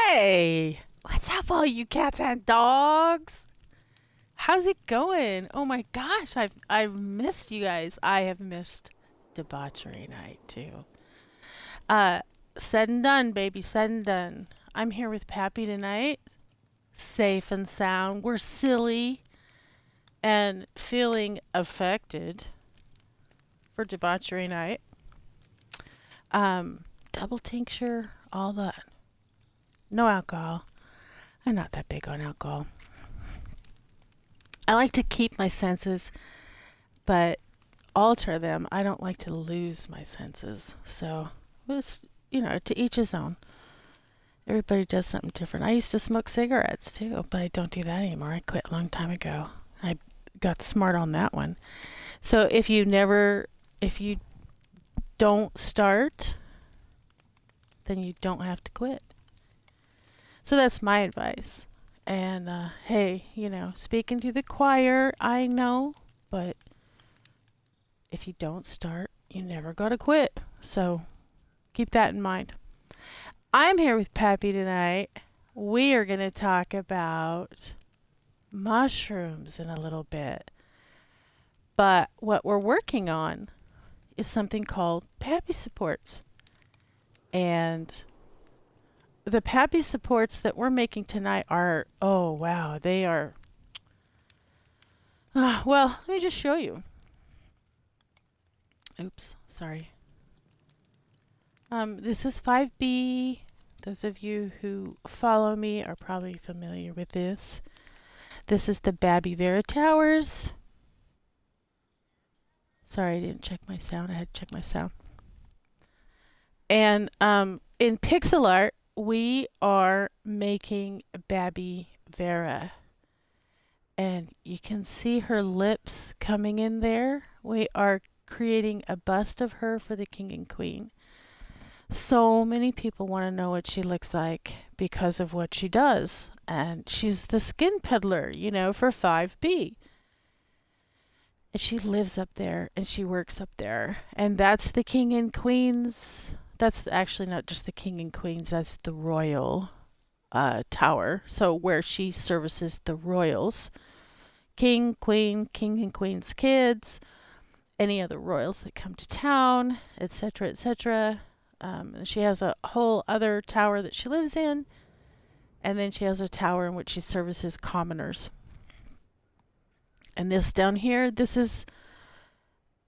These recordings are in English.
Hey, what's up, all you cats and dogs? How's it going? Oh my gosh, I've missed you guys. I have missed debauchery night too. Uh, Said and done, baby. Said and done. I'm here with Pappy tonight, safe and sound. We're silly and feeling affected for debauchery night. Double tincture, all that. No alcohol. I'm not that big on alcohol. I like to keep my senses, but alter them. I don't like to lose my senses. So it's, to each his own. Everybody does something different. I used to smoke cigarettes too, but I don't do that anymore. I quit a long time ago. I got smart on that one. So if you don't start, then you don't have to quit. So that's my advice. And hey, speaking to the choir, I know, but if you don't start, you never gotta quit. So keep that in mind. I'm here with Pappy tonight. We are going to talk about mushrooms in a little bit. But what we're working on is something called Pappy supports. And the Pappy supports that we're making tonight are, oh wow, they are. Well, let me just show you. Oops, sorry. This is 5B. Those of you who follow me are probably familiar with this. This is the Pappy Vera Towers. Sorry, I didn't check my sound. I had to check my sound. And in pixel art, we are making Pappy Vera. And you can see her lips coming in there. We are creating a bust of her for the king and queen. So many people want to know what she looks like because of what she does. And she's the skin peddler, for 5B. And she lives up there and she works up there. And that's the king and queen's. That's actually not just the king and queen's, that's the royal tower. So where she services the royals. King, queen, king and queen's kids, any other royals that come to town, etc., etc. She has a whole other tower that she lives in, and then she has a tower in which she services commoners. And this down here, this is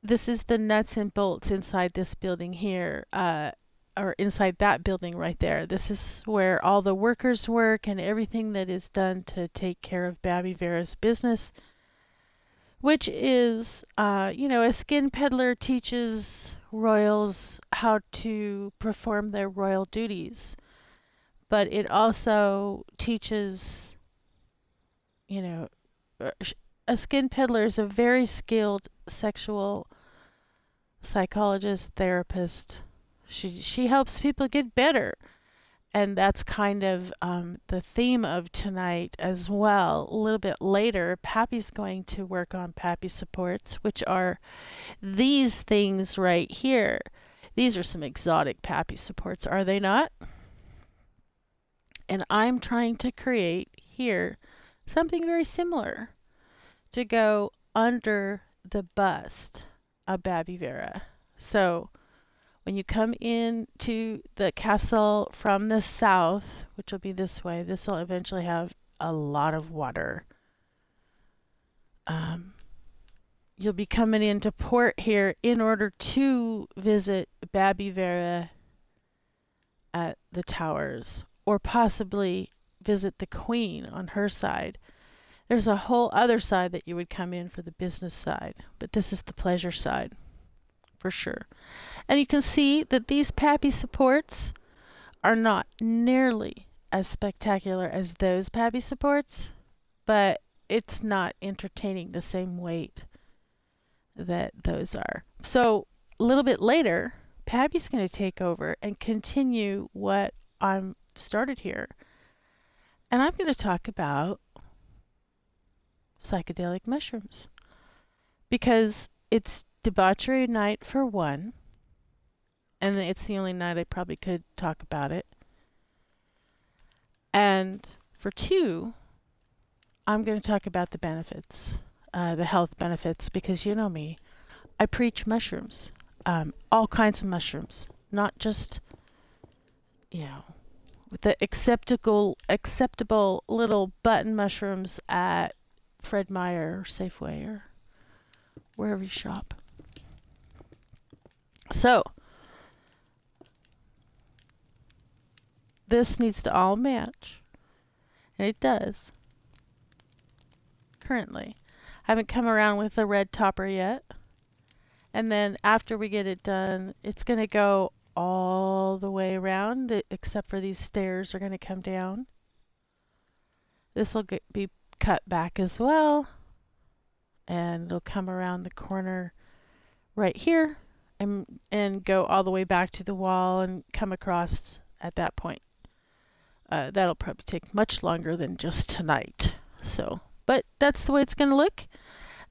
the nuts and bolts inside this building here, or inside that building right there. This is where all the workers work and everything that is done to take care of Pappy Vera's business, which is, a skin peddler teaches royals how to perform their royal duties. But it also teaches, a skin peddler is a very skilled sexual psychologist, therapist. She helps people get better. And that's kind of the theme of tonight as well. A little bit later, Pappy's going to work on Pappy supports, which are these things right here. These are some exotic Pappy supports, are they not? And I'm trying to create here something very similar to go under the bust of Pappy Vera. So when you come into the castle from the south, which will be this way, this will eventually have a lot of water. You'll be coming into port here in order to visit Pappy Vera at the towers, or possibly visit the queen on her side. There's a whole other side that you would come in for the business side, but this is the pleasure side for sure. And you can see that these Pappy supports are not nearly as spectacular as those Pappy supports, but it's not entertaining the same weight that those are. So a little bit later, Pappy's going to take over and continue what I'm started here. And I'm going to talk about psychedelic mushrooms because it's debauchery night for one, and it's the only night I probably could talk about it. And for 2, I'm going to talk about the benefits, the health benefits, because you know me. I preach mushrooms, all kinds of mushrooms, not just, you know, with the acceptable little button mushrooms at Fred Meyer or Safeway or wherever you shop. So, this needs to all match, and it does currently. I haven't come around with the red topper yet. And then after we get it done, it's going to go all the way around, except for these stairs are going to come down. This will be cut back as well. And it'll come around the corner right here and go all the way back to the wall and come across at that point. That'll probably take much longer than just tonight. So, but that's the way it's going to look.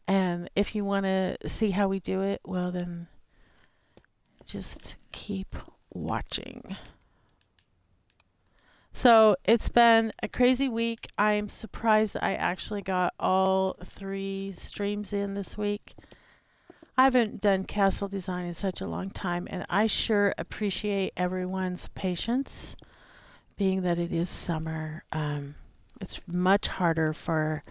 And if you want to see how we do it, well, then just keep watching. So it's been a crazy week. I'm surprised that I actually got all 3 streams in this week. I haven't done castle design in such a long time, and I sure appreciate everyone's patience, being that it is summer. It's much harder for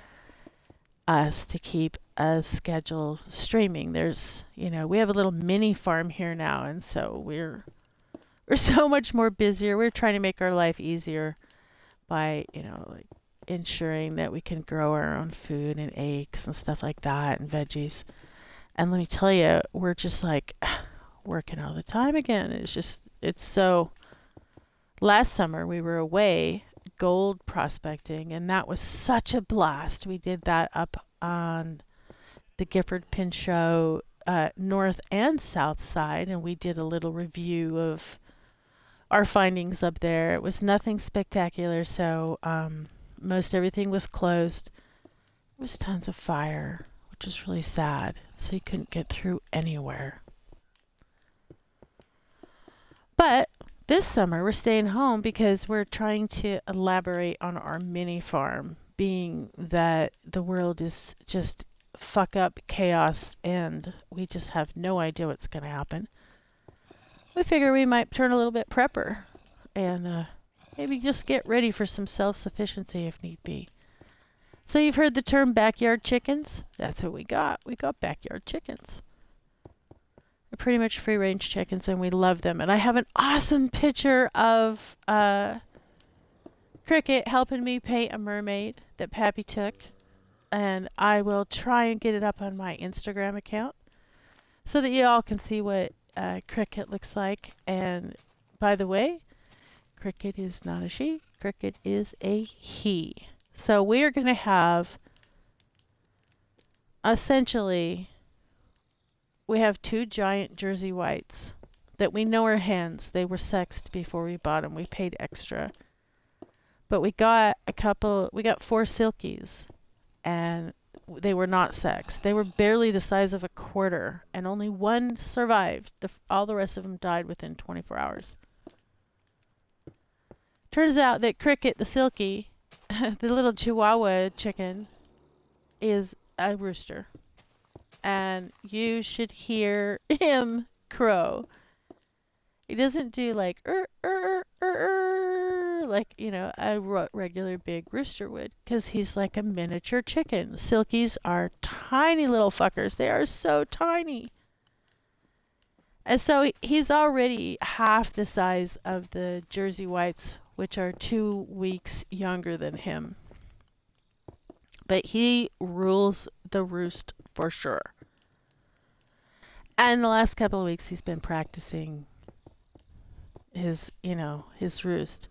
us to keep a schedule streaming. There's, we have a little mini farm here now, and so we're so much more busier. We're trying to make our life easier by, like ensuring that we can grow our own food and eggs and stuff like that and veggies. And let me tell you, we're just like working all the time again. It's so. Last summer we were away gold prospecting, and that was such a blast. We did that up on the Gifford Pinchot north and south side, and we did a little review of our findings up there. It was nothing spectacular, so most everything was closed. There was tons of fire, which was really sad, so you couldn't get through anywhere. But this summer, we're staying home because we're trying to elaborate on our mini farm, being that the world is just fuck up chaos and we just have no idea what's going to happen. We figure we might turn a little bit prepper and maybe just get ready for some self-sufficiency if need be. So you've heard the term backyard chickens? That's what we got. We got backyard chickens. They're pretty much free-range chickens, and we love them. And I have an awesome picture of Cricket helping me paint a mermaid that Pappy took. And I will try and get it up on my Instagram account so that you all can see what Cricket looks like. And by the way, Cricket is not a she. Cricket is a he. So we are going to have essentially... We have 2 giant Jersey whites that we know are hens. They were sexed before we bought them. We paid extra. But we got 4 silkies, and they were not sexed. They were barely the size of a quarter, and only one survived. All the rest of them died within 24 hours. Turns out that Cricket, the silky, the little Chihuahua chicken, is a rooster. And you should hear him crow. He doesn't do like like a regular big rooster would, because he's like a miniature chicken. Silkies are tiny little fuckers. They are so tiny. And so he's already half the size of the Jersey whites, which are 2 weeks younger than him. But he rules the roost for sure. And the last couple of weeks he's been practicing his roost.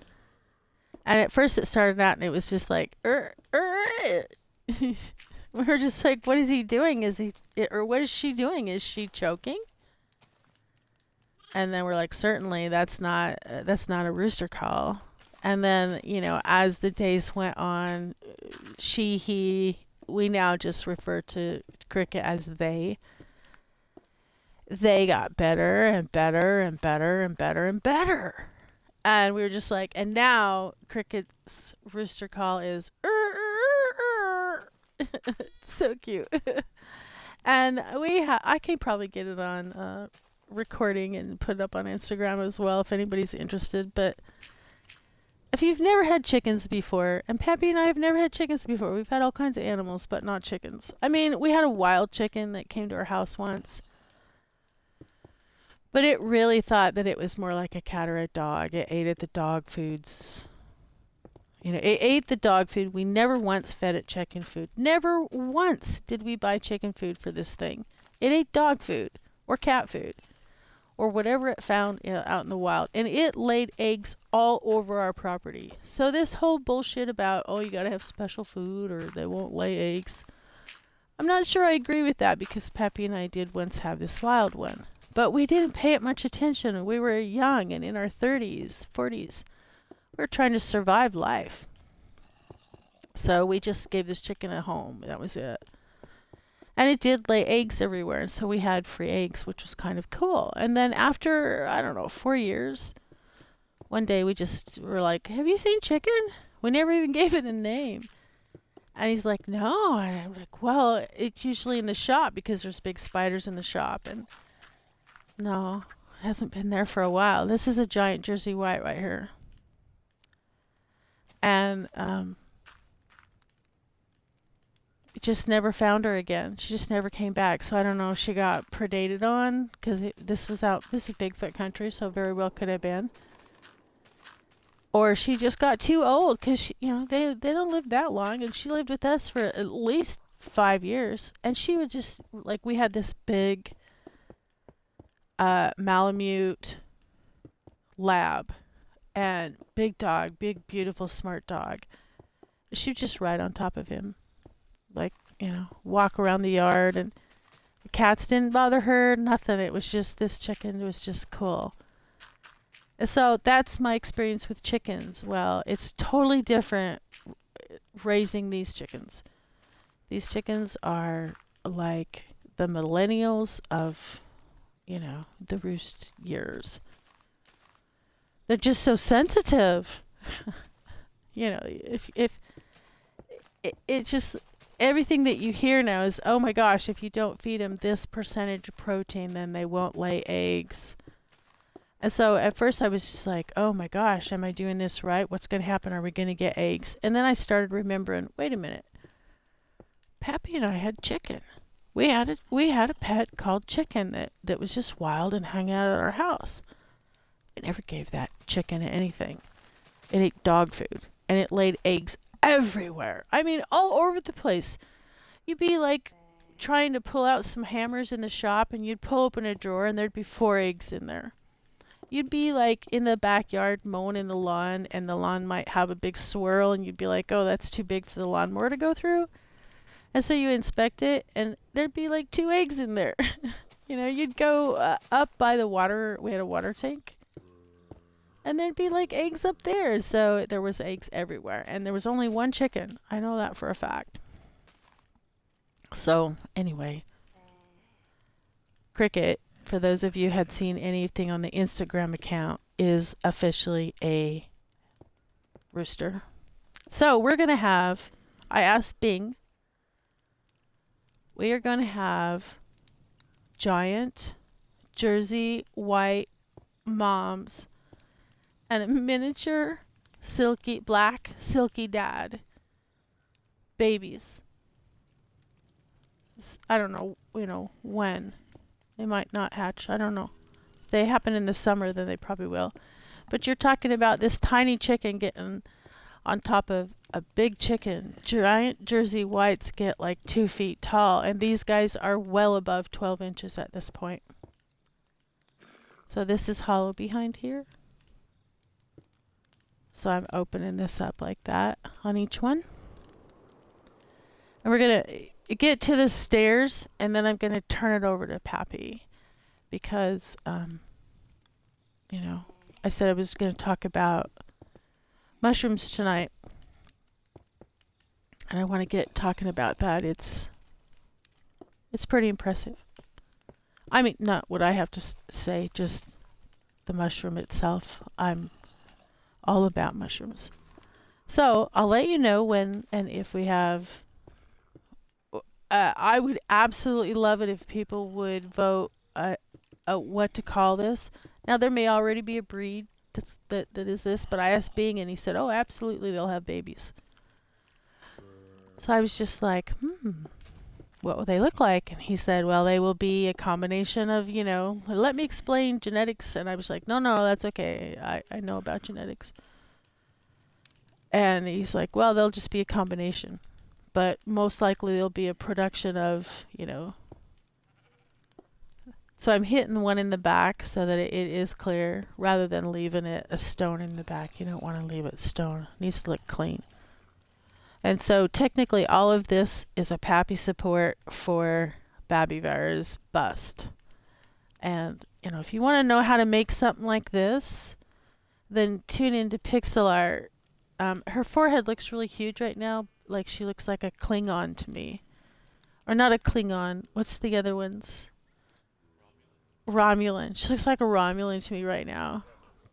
And at first it started out and it was just like, we were just like, what is he doing? What is she doing? Is she choking? And then we're like, certainly that's not a rooster call. And then, as the days went on, we now just refer to Cricket as they. They got better and better and better and better and better. And we were just like, and now Cricket's rooster call is so cute. And I can probably get it on recording and put it up on Instagram as well if anybody's interested. But if you've never had chickens before, and Pappy and I have never had chickens before, we've had all kinds of animals, but not chickens. I mean, we had a wild chicken that came to our house once, but it really thought that it was more like a cat or a dog. It ate at the dog foods. You know, it ate the dog food. We never once fed it chicken food. Never once did we buy chicken food for this thing. It ate dog food or cat food or whatever it found out in the wild. And it laid eggs all over our property. So this whole bullshit about, oh, you got to have special food or they won't lay eggs. I'm not sure I agree with that because Pappy and I did once have this wild one. But we didn't pay it much attention. We were young and in our 30s, 40s. We were trying to survive life. So we just gave this chicken a home. That was it. And it did lay eggs everywhere. And so we had free eggs, which was kind of cool. And then after, I don't know, 4 years, one day we just were like, have you seen chicken? We never even gave it a name. And he's like, no. And I'm like, well, it's usually in the shop because there's big spiders in the shop. And no, it hasn't been there for a while. This is a giant Jersey White right here. And just never found her again. She just never came back. So I don't know if she got predated on because this is Bigfoot country, so very well could have been. Or she just got too old because they don't live that long, and she lived with us for at least 5 years. And she would just we had this big Malamute lab, and big dog, big beautiful smart dog. She would just ride on top of him. Walk around the yard, and the cats didn't bother her, nothing. It was just this chicken was just cool. And so that's my experience with chickens. Well, it's totally different raising these chickens. These chickens are like the millennials of, the roost years. They're just so sensitive. If it's just everything that you hear now is, oh my gosh, if you don't feed them this percentage of protein, then they won't lay eggs. And so at first I was just like, oh my gosh, am I doing this right? What's going to happen? Are we going to get eggs? And then I started remembering, wait a minute. Pappy and I had chicken. We had a pet called Chicken that was just wild and hung out at our house. I never gave that chicken anything. It ate dog food, and it laid eggs everywhere. I mean, all over the place. You'd be trying to pull out some hammers in the shop, and you'd pull open a drawer, and there'd be 4 eggs in there. You'd be in the backyard mowing in the lawn, and the lawn might have a big swirl, and you'd be like, oh, that's too big for the lawnmower to go through. And so you inspect it, and there'd be 2 eggs in there. You'd go up by the water. We had a water tank. And there'd be eggs up there. So there was eggs everywhere. And there was only 1 chicken. I know that for a fact. So anyway, Cricket, for those of you who had seen anything on the Instagram account, is officially a rooster. So we're going to have, I asked Bing, we are going to have giant Jersey White moms and a miniature black silky dad babies. I don't know, when. They might not hatch. I don't know. If they happen in the summer, then they probably will. But you're talking about this tiny chicken getting on top of a big chicken. Giant Jersey Whites get 2 feet tall, and these guys are well above 12 inches at this point. So this is hollow behind here. So I'm opening this up like that on each one. And we're going to get to the stairs, and then I'm going to turn it over to Pappy because, I said I was going to talk about mushrooms tonight. And I want to get talking about that. It's pretty impressive. I mean, not what I have to say, just the mushroom itself. I'm all about mushrooms. So I'll let you know when and if we have. I would absolutely love it if people would vote what to call this. Now there may already be a breed that is this, but I asked Bing and he said, "Oh, absolutely, they'll have babies." So I was just like, what will they look like? And he said, well, they will be a combination of, let me explain genetics. And I was like, no, that's okay. I know about genetics. And he's like, well, they'll just be a combination. But most likely there'll be a production of, So I'm hitting one in the back so that it is clear rather than leaving it a stone in the back. You don't want to leave it stone. It needs to look clean. And so technically all of this is a Pappy support for Babby Vera's bust. And, if you want to know how to make something like this, then tune into Pixel Art. Her forehead looks really huge right now. Like she looks like a Klingon to me. Or not a Klingon. What's the other ones? Romulan. She looks like a Romulan to me right now.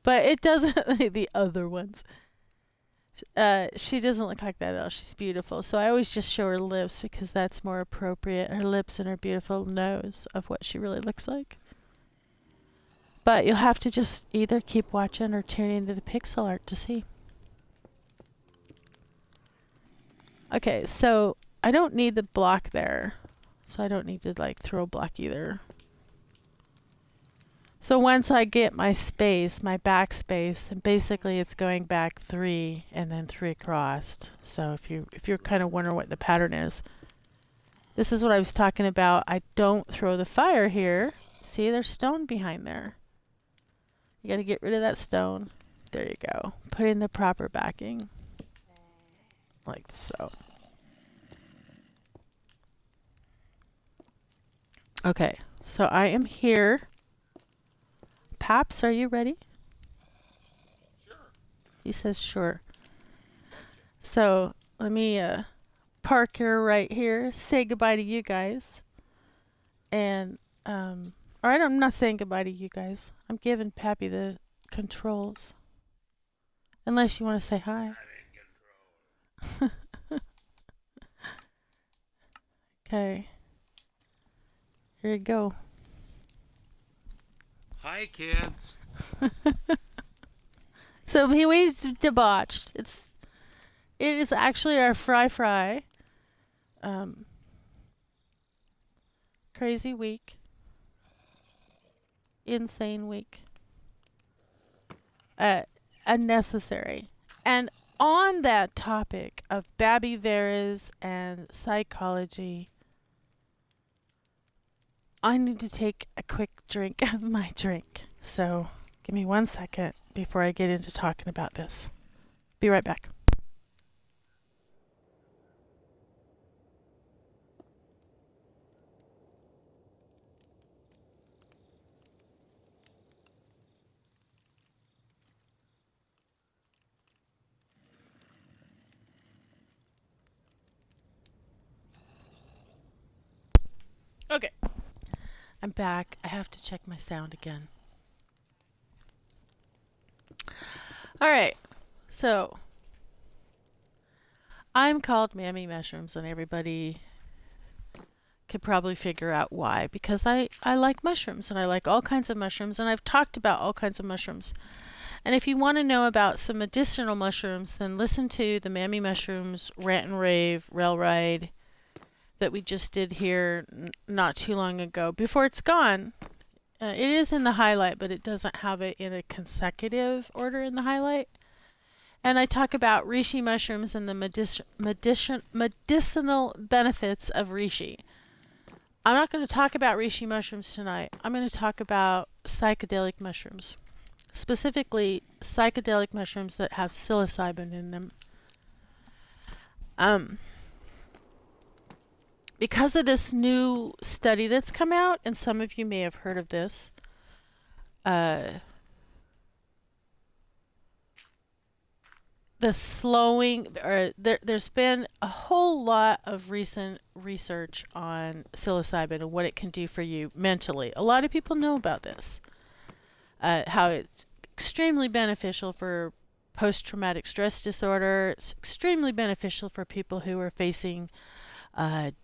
But it doesn't, the other ones. She doesn't look like that at all. She's beautiful. So I always just show her lips because that's more appropriate. Her lips and her beautiful nose of what she really looks like. But you'll have to just either keep watching or tune into the Pixel Art to see. Okay, so I don't need the block there. So I don't need to throw a block either. So once I get my space, my backspace, and basically it's going back 3 and then 3 across. So if you're kind of wondering what the pattern is, this is what I was talking about. I don't throw the fire here. See, there's stone behind there. You got to get rid of that stone. There you go. Put in the proper backing. Like so. Okay, so I am here. Paps, are you ready? Sure. He says sure. So let me park her right here. Say goodbye to you guys. And all right, I'm not saying goodbye to you guys. I'm giving Pappy the controls. Unless you want to say hi. Okay. Here you go. Hi, kids. So he was debauched. It is actually our fry. Crazy week. Insane week. Unnecessary. And on that topic of Babby Veras and psychology, I need to take a quick drink of my drink. So give me 1 second before I get into talking about this. Be right back. Okay. I'm back. I have to check my sound again. All right. So I'm called Mammy Mushrooms, and everybody could probably figure out why. Because I like mushrooms, and I like all kinds of mushrooms, and I've talked about all kinds of mushrooms. And if you want to know about some additional mushrooms, then listen to the Mammy Mushrooms Rant and Rave Rail Ride that we just did here not too long ago. Before it's gone, it is in the highlight, but it doesn't have it in a consecutive order in the highlight. And I talk about reishi mushrooms and the medicinal benefits of reishi. I'm not going to talk about reishi mushrooms tonight. I'm going to talk about psychedelic mushrooms. Specifically, psychedelic mushrooms that have psilocybin in them. Because of this new study that's come out, and some of you may have heard of this, the slowing, or there's been a whole lot of recent research on psilocybin and what it can do for you mentally. A lot of people know about this, how it's extremely beneficial for post-traumatic stress disorder. It's extremely beneficial for people who are facing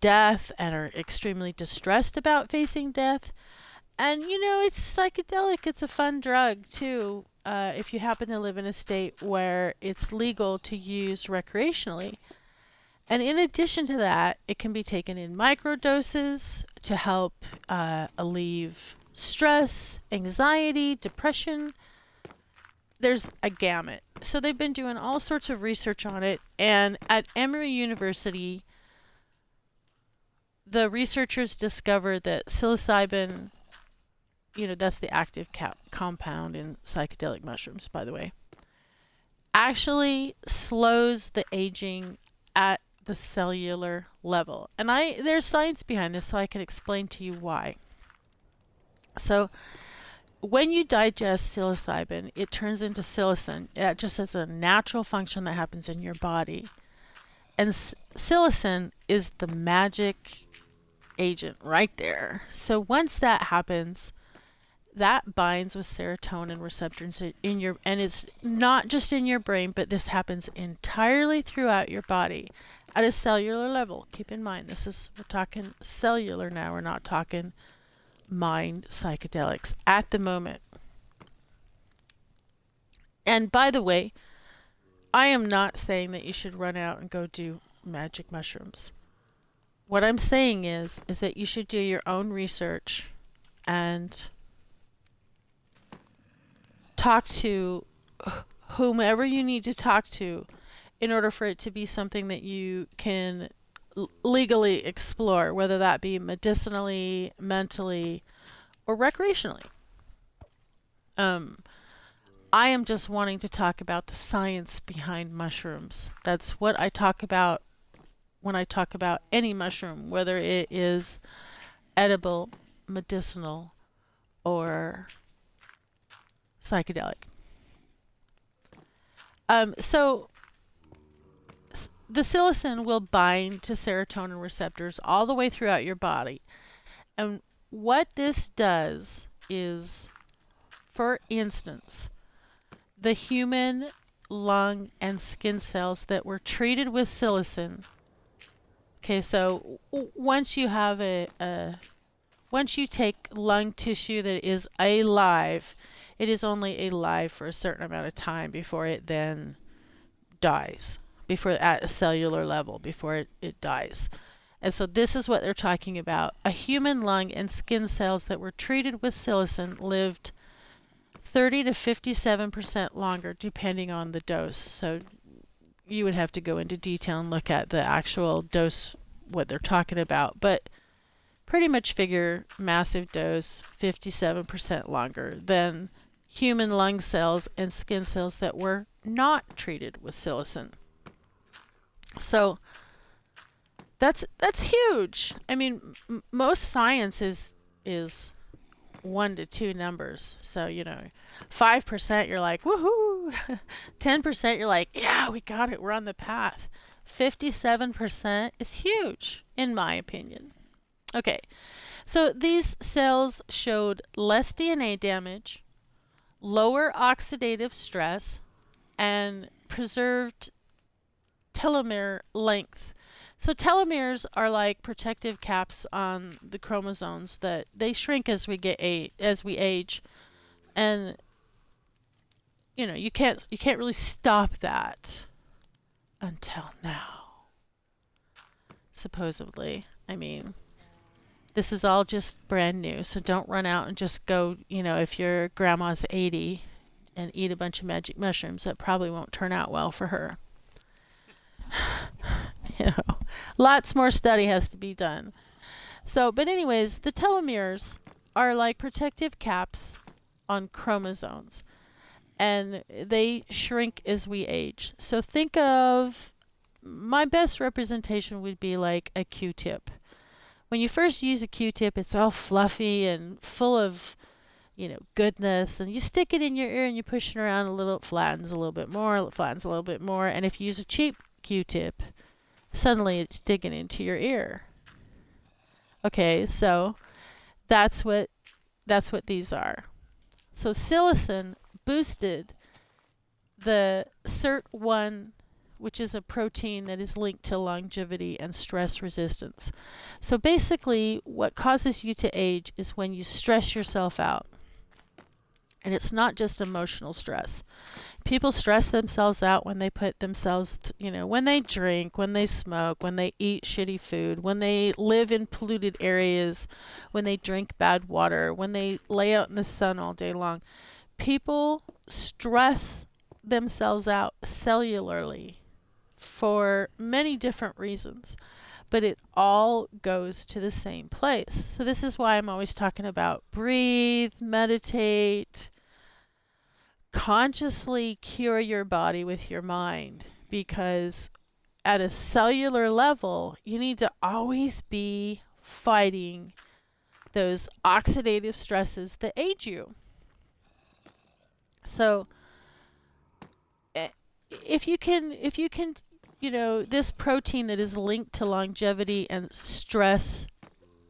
death and are extremely distressed about facing death. And it's psychedelic. It's a fun drug too. If you happen to live in a state where it's legal to use recreationally. And in addition to that, it can be taken in microdoses to help alleviate stress, anxiety, depression. There's a gamut. So they've been doing all sorts of research on it. And at Emory University, the researchers discovered that psilocybin, that's the active compound in psychedelic mushrooms, by the way, actually slows the aging at the cellular level. And there's science behind this, so I can explain to you why. So when you digest psilocybin, it turns into psilocin. It just as a natural function that happens in your body. And psilocin is the magic agent right there. So once that happens, that binds with serotonin receptors in your, and it's not just in your brain, but this happens entirely throughout your body at a cellular level. Keep in mind, we're talking cellular now. We're not talking mind psychedelics at the moment. And by the way, I am not saying that you should run out and go do magic mushrooms. What I'm saying is that you should do your own research and talk to whomever you need to talk to in order for it to be something that you can legally explore, whether that be medicinally, mentally, or recreationally. I am just wanting to talk about the science behind mushrooms. That's what I talk about when I talk about any mushroom, whether it is edible, medicinal, or psychedelic. So the psilocin will bind to serotonin receptors all the way throughout your body. And what this does is, for instance, the human lung and skin cells that were treated with psilocin. Okay, so once you have once you take lung tissue that is alive, it is only alive for a certain amount of time before it then dies, before at a cellular level, before it dies. And so this is what they're talking about. A human lung and skin cells that were treated with psilocin lived 30 to 57% longer, depending on the dose. So you would have to go into detail and look at the actual dose, what they're talking about. But pretty much figure massive dose, 57% longer than human lung cells and skin cells that were not treated with psilocin. So that's huge. I mean, most science is 1 to 2 numbers. So 5% you're like woohoo, 10% you're like yeah, we got it, we're on the path. 57% is huge in my opinion. Okay, so these cells showed less DNA damage, lower oxidative stress, and preserved telomere length. So telomeres are like protective caps on the chromosomes that they shrink as we age, and you can't really stop that until now. Supposedly, I mean, this is all just brand new, so don't run out and just go, if your grandma's 80 and eat a bunch of magic mushrooms. That probably won't turn out well for her. Lots more study has to be done. So, but anyways, the telomeres are like protective caps on chromosomes, and they shrink as we age. So think of, my best representation would be like a Q-tip. When you first use a Q-tip, it's all fluffy and full of, goodness, and you stick it in your ear and you push it around a little, it flattens a little bit more, it flattens a little bit more, and if you use a cheap Q-tip, suddenly it's digging into your ear. Okay, so that's what these are. So psilocin boosted the SIRT1, which is a protein that is linked to longevity and stress resistance. So basically, what causes you to age is when you stress yourself out. And it's not just emotional stress. People stress themselves out when they put themselves, when they drink, when they smoke, when they eat shitty food, when they live in polluted areas, when they drink bad water, when they lay out in the sun all day long. People stress themselves out cellularly for many different reasons, but it all goes to the same place. So this is why I'm always talking about breathe, meditate, consciously cure your body with your mind, because at a cellular level, you need to always be fighting those oxidative stresses that age you. So if you can, this protein that is linked to longevity and stress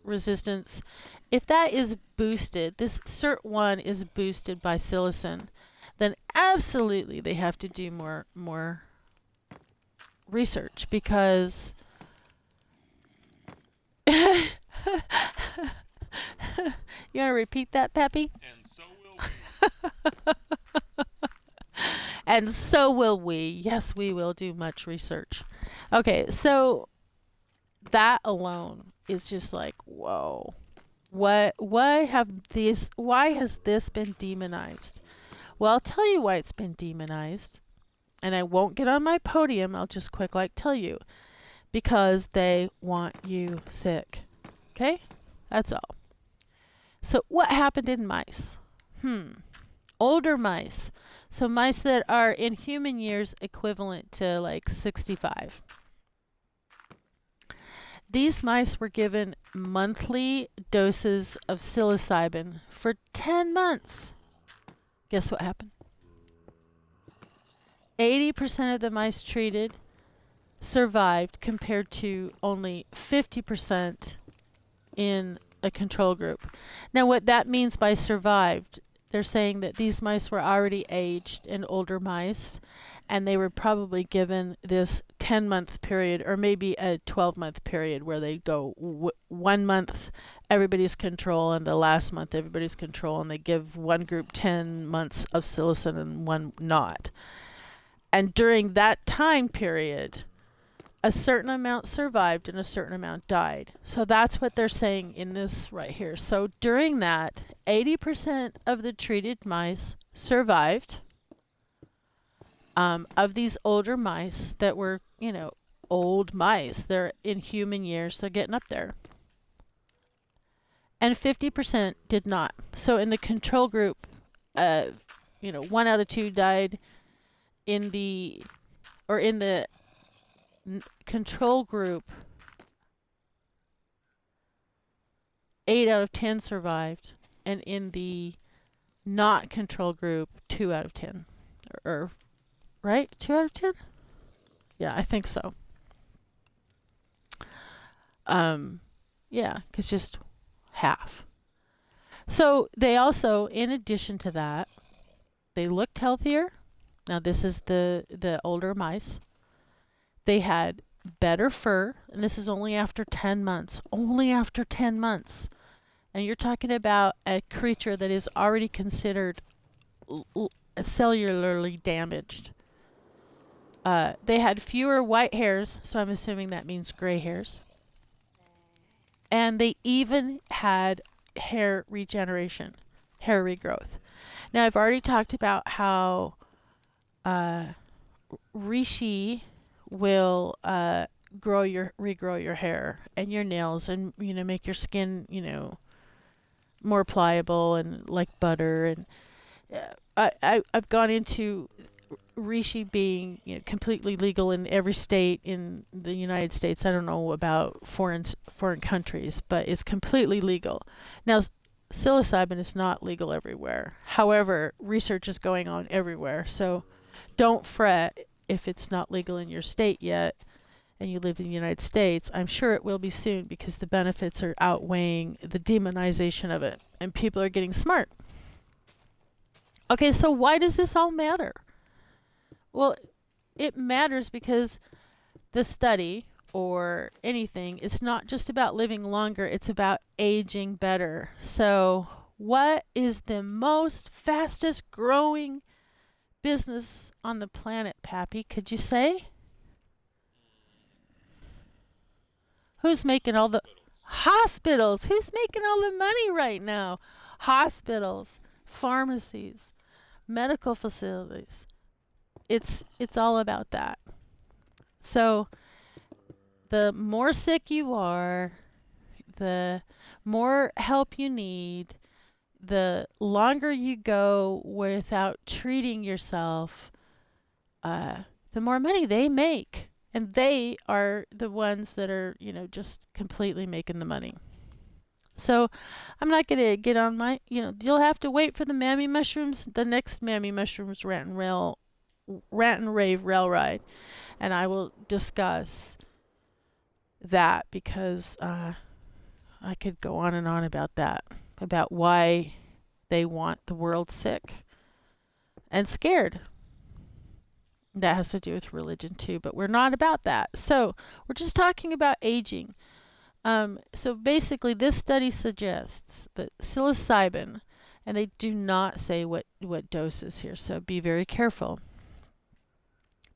resistance, if that is boosted, this SIRT1 is boosted by psilocin, then absolutely they have to do more research, because you want to repeat that, Pappy? And so will And so will we. Yes, we will do much research. Okay, so that alone is just like, whoa. Why has this been demonized? Well, I'll tell you why it's been demonized. And I won't get on my podium, I'll just tell you. Because they want you sick. Okay? That's all. So what happened in mice? Older mice. So mice that are in human years equivalent to like 65. These mice were given monthly doses of psilocybin for 10 months. Guess what happened? 80% of the mice treated survived, compared to only 50% in a control group. Now, what that means by survived, they're saying that these mice were already aged and older mice, and they were probably given this 10-month period, or maybe a 12-month period, where they go 1 month everybody's control, and the last month everybody's control, and they give one group 10 months of psilocin and one not. And during that time period, a certain amount survived and a certain amount died. So that's what they're saying in this right here. So during that, 80% of the treated mice survived. Of these older mice that were, old mice, they're in human years, they're getting up there. And 50% did not. So in the control group, 1 out of 2 died. In the control group, 8 out of 10 survived, and in the not control group, 2 out of 10, or right, 2 out of 10. Yeah, I think so. Yeah, because just half. So they also, in addition to that, they looked healthier. Now this is the older mice. They had better fur, and this is only after 10 months. Only after 10 months. And you're talking about a creature that is already considered cellularly damaged. They had fewer white hairs, so I'm assuming that means gray hairs. And they even had hair regeneration, hair regrowth. Now, I've already talked about how reishi will regrow your hair and your nails, and make your skin more pliable and like butter. And I've gone into reishi being completely legal in every state in the United States. I don't know about foreign countries, but it's completely legal. Now, psilocybin is not legal everywhere. However, research is going on everywhere. So don't fret if it's not legal in your state yet and you live in the United States. I'm sure it will be soon, because the benefits are outweighing the demonization of it, and people are getting smart. Okay, so why does this all matter? Well, it matters because the study or anything is not just about living longer, it's about aging better. So, what is the most fastest growing business on the planet, Pappy? Could you say? Who's making all the Hospitals. hospitals? Who's making all the money right now? Hospitals, pharmacies, medical facilities. It's all about that. So, the more sick you are, the more help you need, the longer you go without treating yourself, the more money they make. And they are the ones that are, just completely making the money. So I'm not going to get on you'll have to wait for the mammy mushrooms, the next mammy mushrooms rant and rave rail ride. And I will discuss that because I could go on and on about that, about why they want the world sick and scared. That has to do with religion too, but we're not about that. So we're just talking about aging. So basically, this study suggests that psilocybin, and they do not say what doses here, so be very careful,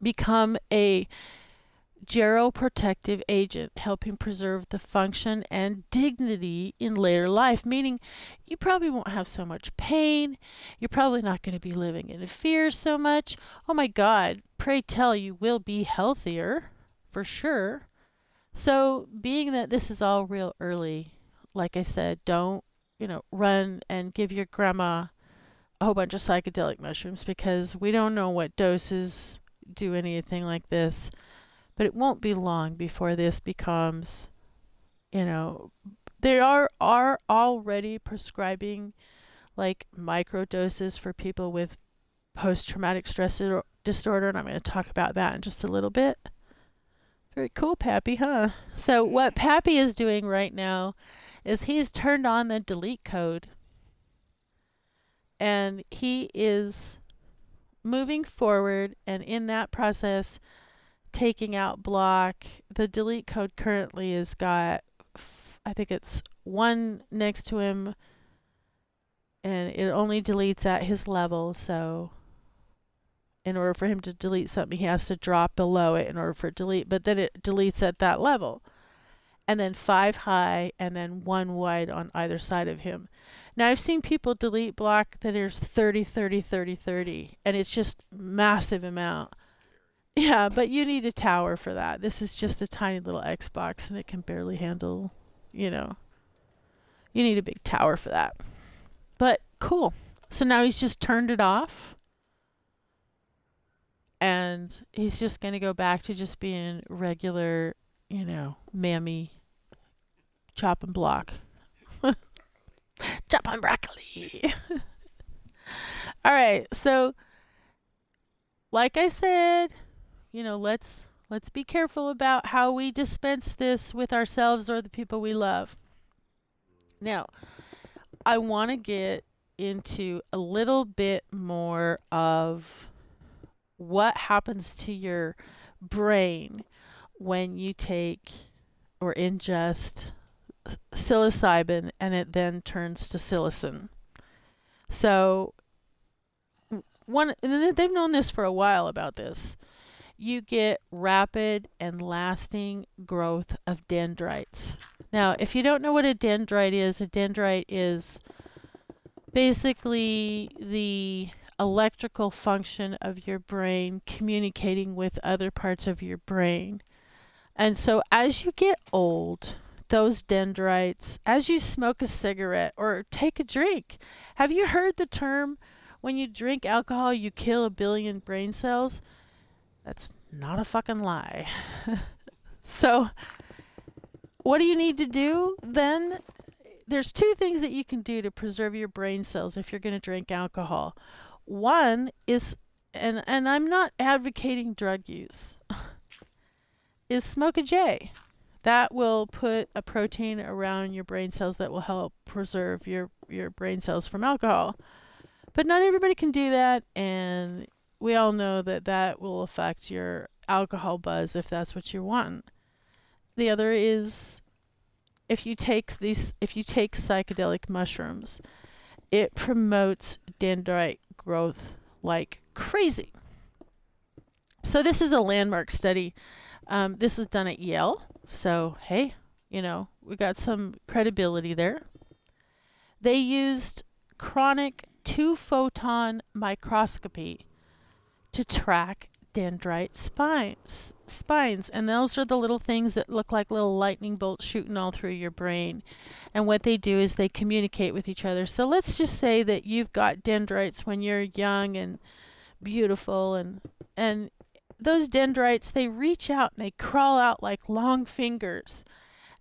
become a geroprotective agent, helping preserve the function and dignity in later life, meaning you probably won't have so much pain. You're probably not going to be living in fear so much. Oh my God, pray tell you will be healthier for sure. So, being that this is all real early, like I said, don't, run and give your grandma a whole bunch of psychedelic mushrooms because we don't know what doses do anything like this. But it won't be long before this becomes, you know, they are already prescribing like micro doses for people with post traumatic disorder, and I'm going to talk about that in just a little bit. Very cool, Pappy, huh? So, what Pappy is doing right now is he's turned on the delete code and he is moving forward, and in that process, taking out block. The delete code currently has got, I think it's one next to him, and it only deletes at his level. So, in order for him to delete something, he has to drop below it in order for it to delete, but then it deletes at that level. And then 5 high, and then 1 wide on either side of him. Now, I've seen people delete block that is 30, 30, 30, 30, and it's just massive amount. Yeah, but you need a tower for that. This is just a tiny little Xbox, and it can barely handle, you know, you need a big tower for that. But cool. So now he's just turned it off, and he's just going to go back to just being regular, mammy chop and block. Chop on broccoli. All right. So, like I said, let's be careful about how we dispense this with ourselves or the people we love. Now, I want to get into a little bit more of what happens to your brain when you take or ingest psilocybin and it then turns to psilocin. So, they've known this for a while about this. You get rapid and lasting growth of dendrites. Now, if you don't know what a dendrite is basically the electrical function of your brain communicating with other parts of your brain. And so as you get old, those dendrites, as you smoke a cigarette or take a drink, have you heard the term when you drink alcohol, you kill 1 billion brain cells? That's not a fucking lie. So, what do you need to do then? There's 2 things that you can do to preserve your brain cells if you're going to drink alcohol. One is, and I'm not advocating drug use, is smoke a J. That will put a protein around your brain cells that will help preserve your brain cells from alcohol. But not everybody can do that, and we all know that that will affect your alcohol buzz if that's what you want. The other is if you take psychedelic mushrooms, it promotes dendrite growth like crazy. So this is a landmark study. This was done at Yale. So hey, we got some credibility there. They used chronic 2-photon microscopy to track dendrite spines, and those are the little things that look like little lightning bolts shooting all through your brain. And what they do is they communicate with each other. So let's just say that you've got dendrites when you're young and beautiful, and those dendrites, they reach out and they crawl out like long fingers,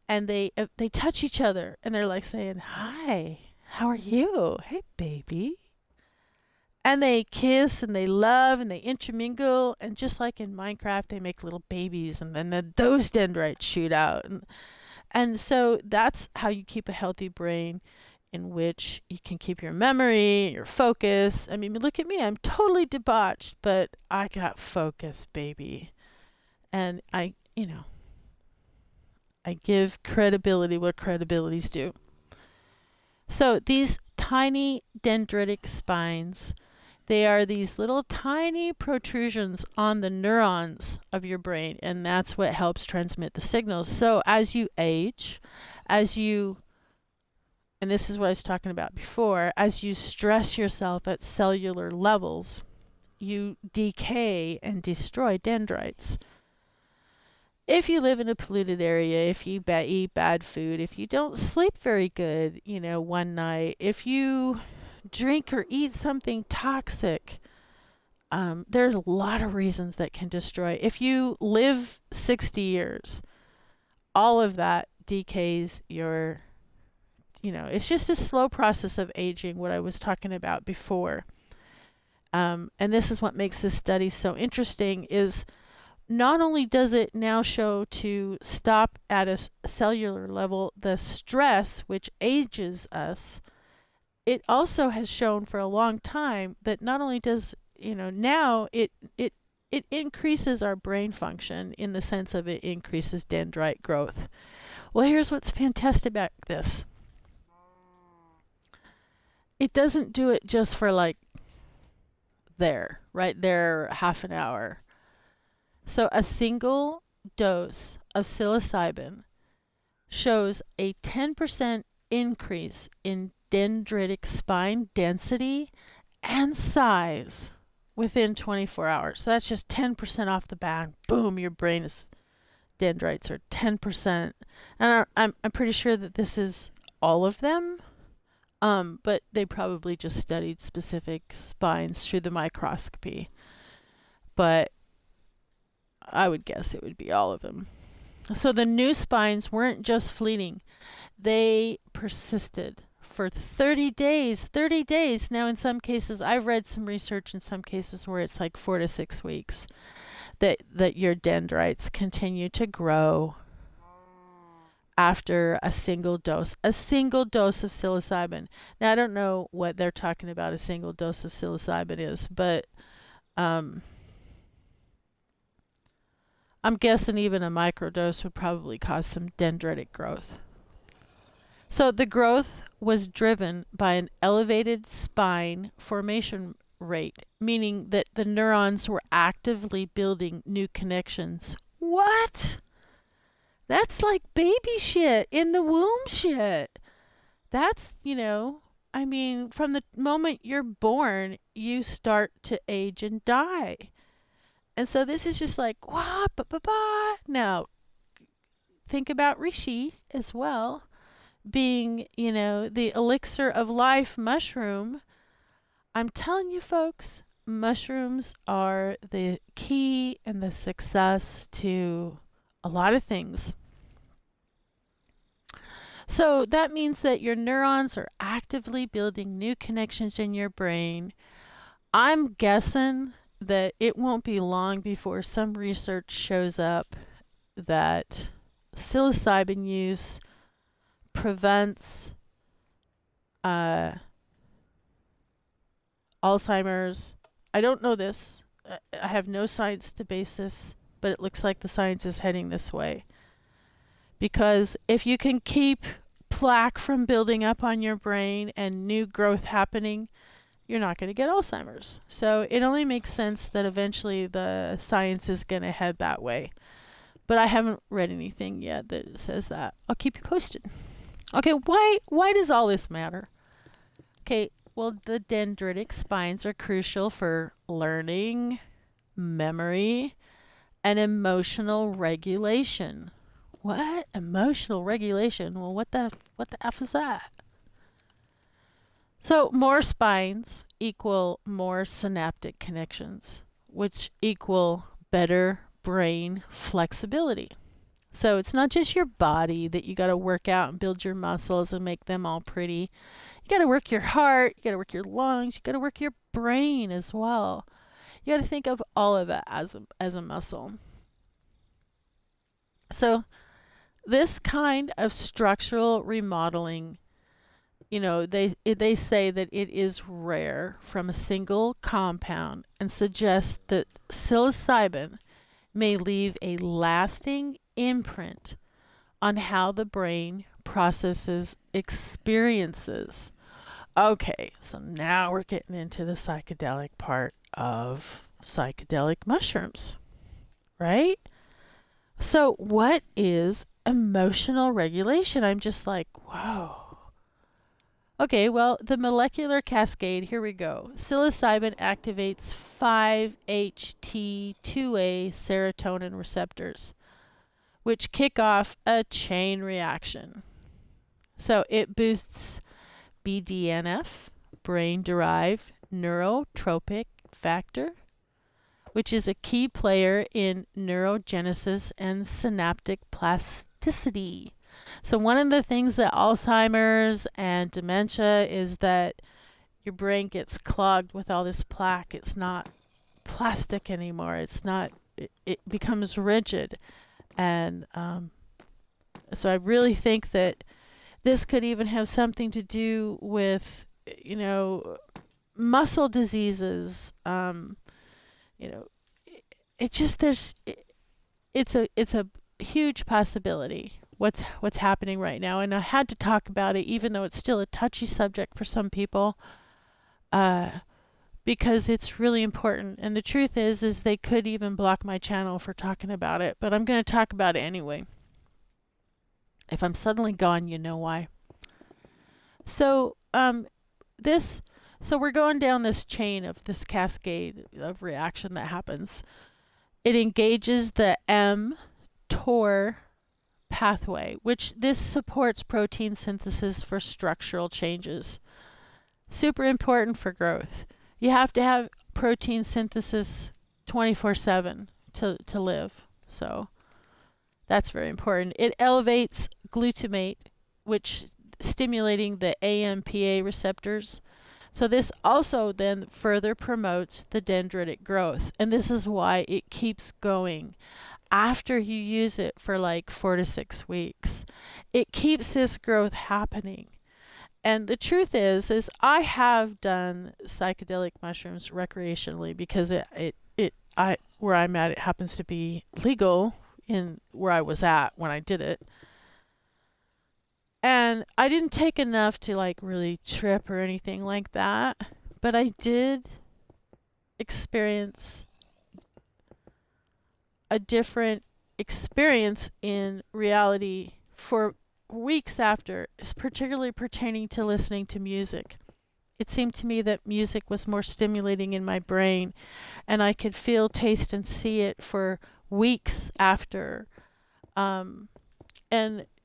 and they touch each other, and they're like saying, "Hi, how are you? Hey, baby." And they kiss and they love and they intermingle, and just like in Minecraft, they make little babies, and then those dendrites shoot out. And so that's how you keep a healthy brain, in which you can keep your memory, your focus. I mean, look at me. I'm totally debauched, but I got focus, baby. And I give credibility where credibility's due. So these tiny dendritic spines, they are these little tiny protrusions on the neurons of your brain, and that's what helps transmit the signals. So as you age, and this is what I was talking about before, as you stress yourself at cellular levels, you decay and destroy dendrites. If you live in a polluted area, if you eat bad food, if you don't sleep very good, one night, if you drink or eat something toxic, there's a lot of reasons that can destroy. If you live 60 years, all of that decays your, it's just a slow process of aging, what I was talking about before. And this is what makes this study so interesting, is not only does it now show to stop at a cellular level the stress which ages us, it also has shown for a long time that not only does, now it increases our brain function, in the sense of it increases dendrite growth. Well, here's what's fantastic about this. It doesn't do it just for right there, half an hour. So a single dose of psilocybin shows a 10% increase in dendritic spine density and size within 24 hours. So that's just 10% off the bat. Boom, your brain is, dendrites are 10%. And I'm pretty sure that this is all of them. But they probably just studied specific spines through the microscopy. But I would guess it would be all of them. So the new spines weren't just fleeting. They persisted for 30 days. 30 days. Now, in some cases, I've read some research in some cases where it's like 4 to 6 weeks that your dendrites continue to grow after a single dose of psilocybin. Now, I don't know what they're talking about a single dose of psilocybin is, but I'm guessing even a microdose would probably cause some dendritic growth. So the growth was driven by an elevated spine formation rate, meaning that the neurons were actively building new connections. What? That's like baby shit, in the womb shit. That's, from the moment you're born, you start to age and die. And so this is just like, wah, ba, ba, ba. Now, think about Rishi as well, being, the elixir of life mushroom. I'm telling you, folks, mushrooms are the key and the success to a lot of things. So that means that your neurons are actively building new connections in your brain. I'm guessing that it won't be long before some research shows up that psilocybin use prevents Alzheimer's. I don't know this. I have no science to base this, but it looks like the science is heading this way. Because if you can keep plaque from building up on your brain and new growth happening, you're not going to get Alzheimer's. So it only makes sense that eventually the science is going to head that way. But I haven't read anything yet that says that. I'll keep you posted. Okay, why does all this matter? Okay, well, the dendritic spines are crucial for learning, memory, and emotional regulation. What? Emotional regulation? Well, what the F is that? So, more spines equal more synaptic connections, which equal better brain flexibility. So, it's not just your body that you got to work out and build your muscles and make them all pretty. You got to work your heart, you got to work your lungs, you got to work your brain as well. You got to think of all of it as a muscle. So, this kind of structural remodeling, they say that it is rare from a single compound and suggest that psilocybin may leave a lasting imprint on how the brain processes experiences. Okay, so now we're getting into the psychedelic part of psychedelic mushrooms, right? So, what is emotional regulation? I'm just like, whoa. Okay, well, the molecular cascade, here we go. Psilocybin activates 5-HT2A serotonin receptors, which kick off a chain reaction. So it boosts BDNF, brain derived neurotropic factor, which is a key player in neurogenesis and synaptic plasticity. So, one of the things that Alzheimer's and dementia is that your brain gets clogged with all this plaque. It's not plastic anymore. It becomes rigid. And so, I really think that this could even have something to do with, muscle diseases. You know, it just, it's a huge possibility what's happening right now, and I had to talk about it even though it's still a touchy subject for some people, because it's really important. And the truth is they could even block my channel for talking about it, but I'm going to talk about it anyway. If I'm suddenly gone, you know why. So we're going down this chain of this cascade of reaction that happens. It engages the mTOR pathway, which this supports protein synthesis for structural changes. Super important for growth. You have to have protein synthesis 24/7 to live. So that's very important. It elevates glutamate, which stimulating the AMPA receptors. So this also then further promotes the dendritic growth. And this is why it keeps going after you use it for like 4 to 6 weeks. It keeps this growth happening. And the truth is I have done psychedelic mushrooms recreationally because where I'm at, it happens to be legal in where I was at when I did it. And I didn't take enough to like really trip or anything like that, but I did experience a different experience in reality for weeks after, particularly pertaining to listening to music. It seemed to me that music was more stimulating in my brain, and I could feel, taste, and see it for weeks after. And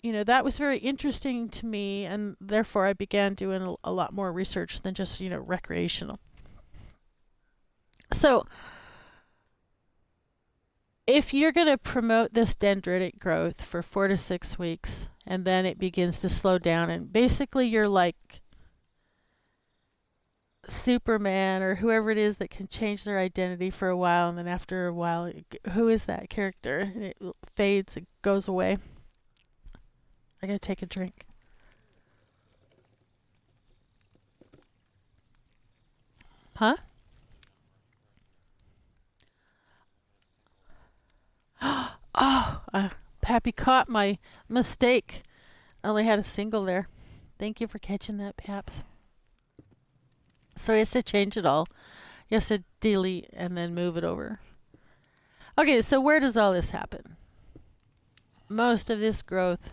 that was very interesting to me, and therefore I began doing a lot more research than just recreational. So if you're going to promote this dendritic growth for 4 to 6 weeks, and then it begins to slow down, and basically you're like Superman or whoever it is that can change their identity for a while, and then after a while, who is that character? And it fades, it goes away. I gotta take a drink. Huh? Oh, Pappy caught my mistake. I only had a single there. Thank you for catching that, Paps. So he has to change it all. He has to delete and then move it over. Okay, so where does all this happen? Most of this growth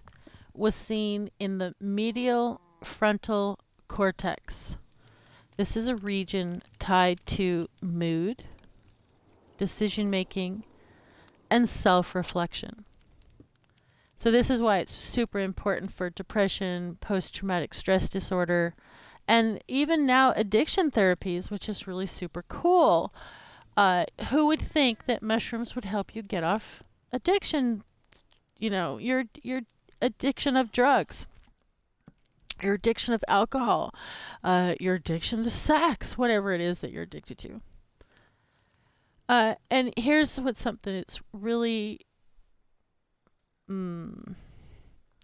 was seen in the medial frontal cortex. This is a region tied to mood, decision making, and self reflection. So, this is why it's super important for depression, post traumatic stress disorder, and even now addiction therapies, which is really super cool. Who would think that mushrooms would help you get off addiction? Your addiction of drugs, your addiction of alcohol, your addiction to sex, whatever it is that you're addicted to. And here's what's something that's really,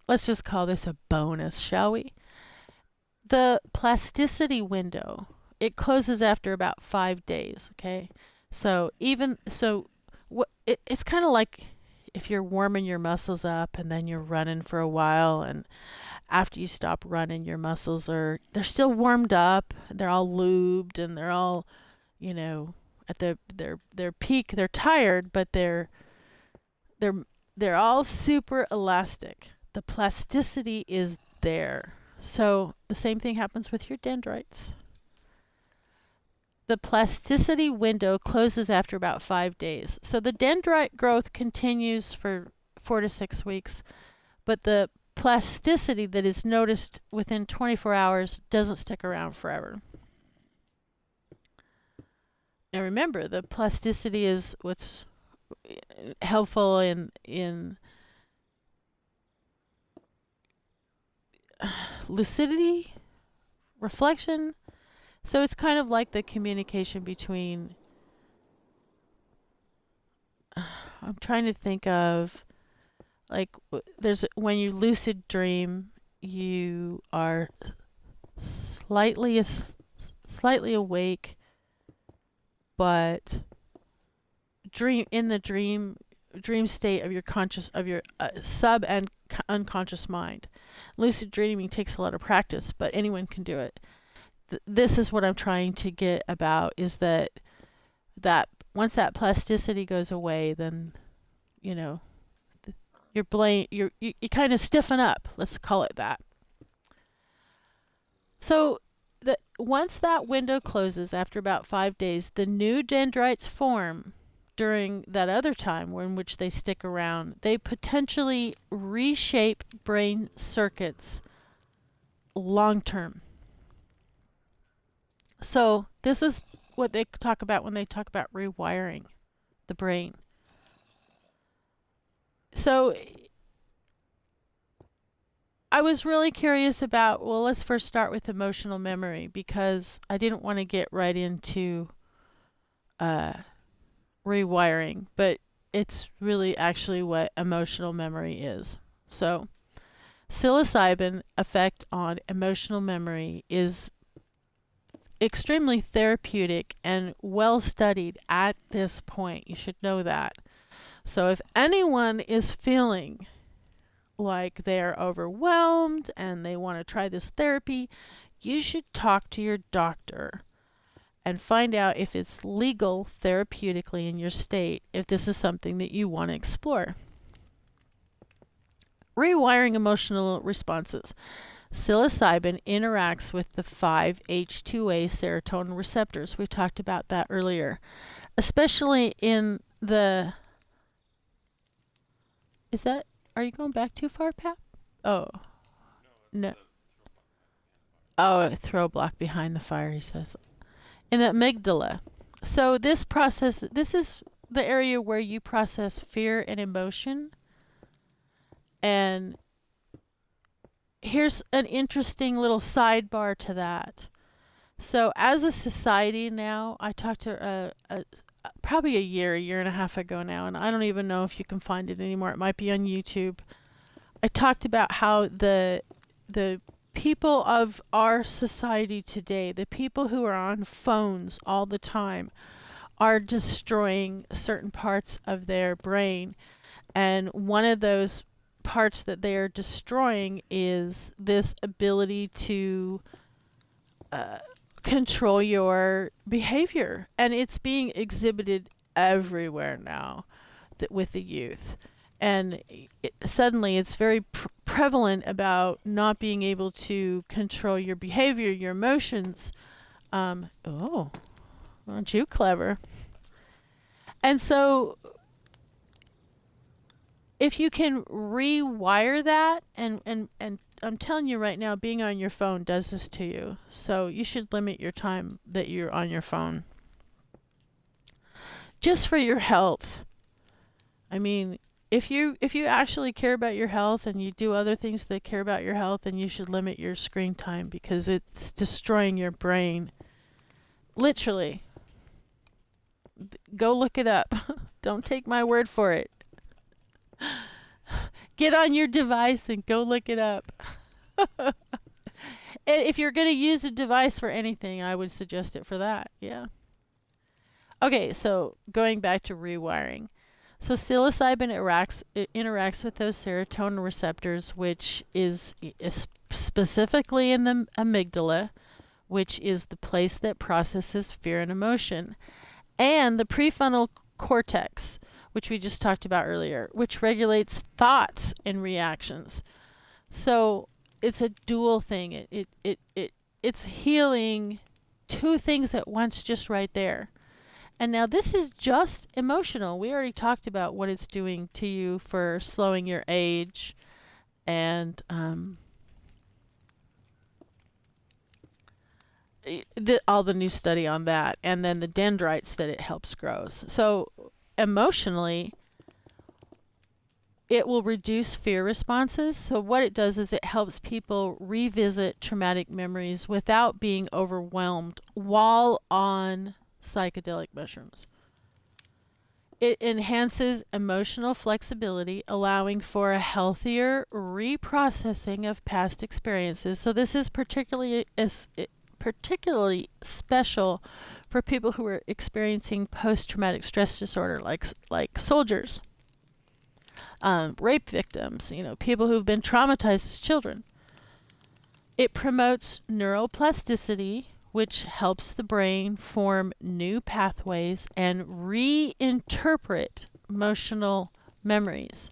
let's just call this a bonus, shall we? The plasticity window, it closes after about 5 days, okay? It's kind of like if you're warming your muscles up and then you're running for a while, and after you stop running, your muscles they're still warmed up, they're all lubed, and they're all, at their peak. They're tired, but they're they're all super elastic. The plasticity is there. So the same thing happens with your dendrites. The plasticity window closes after about 5 days. So the dendrite growth continues for 4 to 6 weeks, but the plasticity that is noticed within 24 hours doesn't stick around forever. Now remember, the plasticity is what's helpful in lucidity, reflection. So it's kind of like the communication between, I'm trying to think of, like, there's when you lucid dream, you are slightly awake, but dream state of your sub and unconscious mind. Lucid dreaming takes a lot of practice, but anyone can do it. This is what I'm trying to get about, is that once that plasticity goes away, then your brain, you kind of stiffen up. Let's call it that. So once that window closes after about 5 days, the new dendrites form during that other time in which they stick around. They potentially reshape brain circuits long term. So this is what they talk about when they talk about rewiring the brain. So I was really curious about, well, let's first start with emotional memory, because I didn't want to get right into rewiring, but it's really actually what emotional memory is. So psilocybin effect on emotional memory is extremely therapeutic and well studied at this point. You should know that. So if anyone is feeling like they're overwhelmed and they want to try this therapy, you should talk to your doctor and find out if it's legal therapeutically in your state, if this is something that you want to explore. Rewiring emotional responses. Psilocybin interacts with the 5-HT2A serotonin receptors. We talked about that earlier, especially in the. Are you going back too far, Pat? Oh, no. Oh, a throw block behind the fire, he says. In the amygdala. So this is the area where you process fear and emotion. And here's an interesting little sidebar to that. So as a society now, I talked to probably a year and a half ago now, and I don't even know if you can find it anymore. It might be on YouTube. I talked about how the people of our society today, the people who are on phones all the time, are destroying certain parts of their brain. And one of those parts that they are destroying is this ability to uh, control your behavior. And it's being exhibited everywhere now with the youth. And suddenly it's very prevalent about not being able to control your behavior, your emotions. Oh, aren't you clever? And so if you can rewire that, and I'm telling you right now, being on your phone does this to you. So you should limit your time that you're on your phone. Just for your health. I mean, if you actually care about your health and you do other things that care about your health, then you should limit your screen time because it's destroying your brain. Literally. Go look it up. Don't take my word for it. Get on your device and go look it up. And if you're going to use a device for anything, I would suggest it for that. Yeah. Okay, so going back to rewiring. So psilocybin interacts with those serotonin receptors, which is specifically in the amygdala, which is the place that processes fear and emotion, and the prefrontal cortex, which we just talked about earlier, which regulates thoughts and reactions. So it's a dual thing. It's healing two things at once just right there. And now this is just emotional. We already talked about what it's doing to you for slowing your age and all the new study on that, and then the dendrites that it helps grow. So emotionally, it will reduce fear responses. So what it does is it helps people revisit traumatic memories without being overwhelmed while on psychedelic mushrooms. It enhances emotional flexibility, allowing for a healthier reprocessing of past experiences. So this is particularly special for people who are experiencing post-traumatic stress disorder, like soldiers, rape victims, people who've been traumatized as children. It promotes neuroplasticity, which helps the brain form new pathways and reinterpret emotional memories.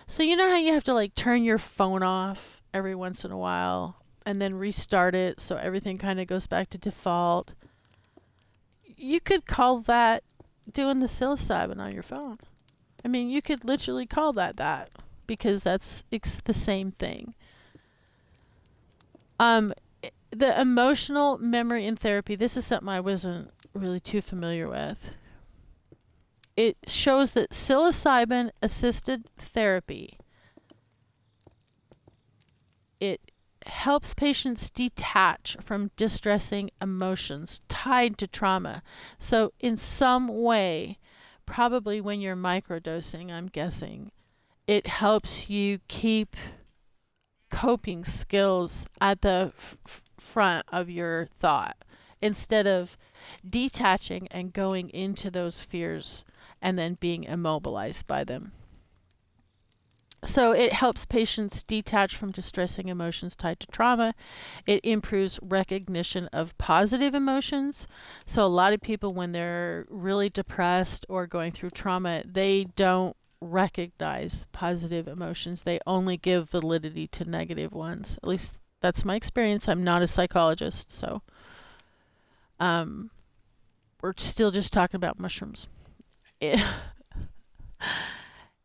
So you know how you have to turn your phone off every once in a while and then restart it so everything kind of goes back to default? You could call that doing the psilocybin on your phone. I mean, you could literally call that because it's the same thing. The emotional memory in therapy, this is something I wasn't really too familiar with. It shows that psilocybin assisted therapy, it helps patients detach from distressing emotions tied to trauma. So in some way, probably when you're microdosing, I'm guessing, it helps you keep coping skills at the front of your thought instead of detaching and going into those fears and then being immobilized by them. So it helps patients detach from distressing emotions tied to trauma. It improves recognition of positive emotions. So a lot of people, when they're really depressed or going through trauma, they don't recognize positive emotions. They only give validity to negative ones. At least that's my experience. I'm not a psychologist, so we're still just talking about mushrooms.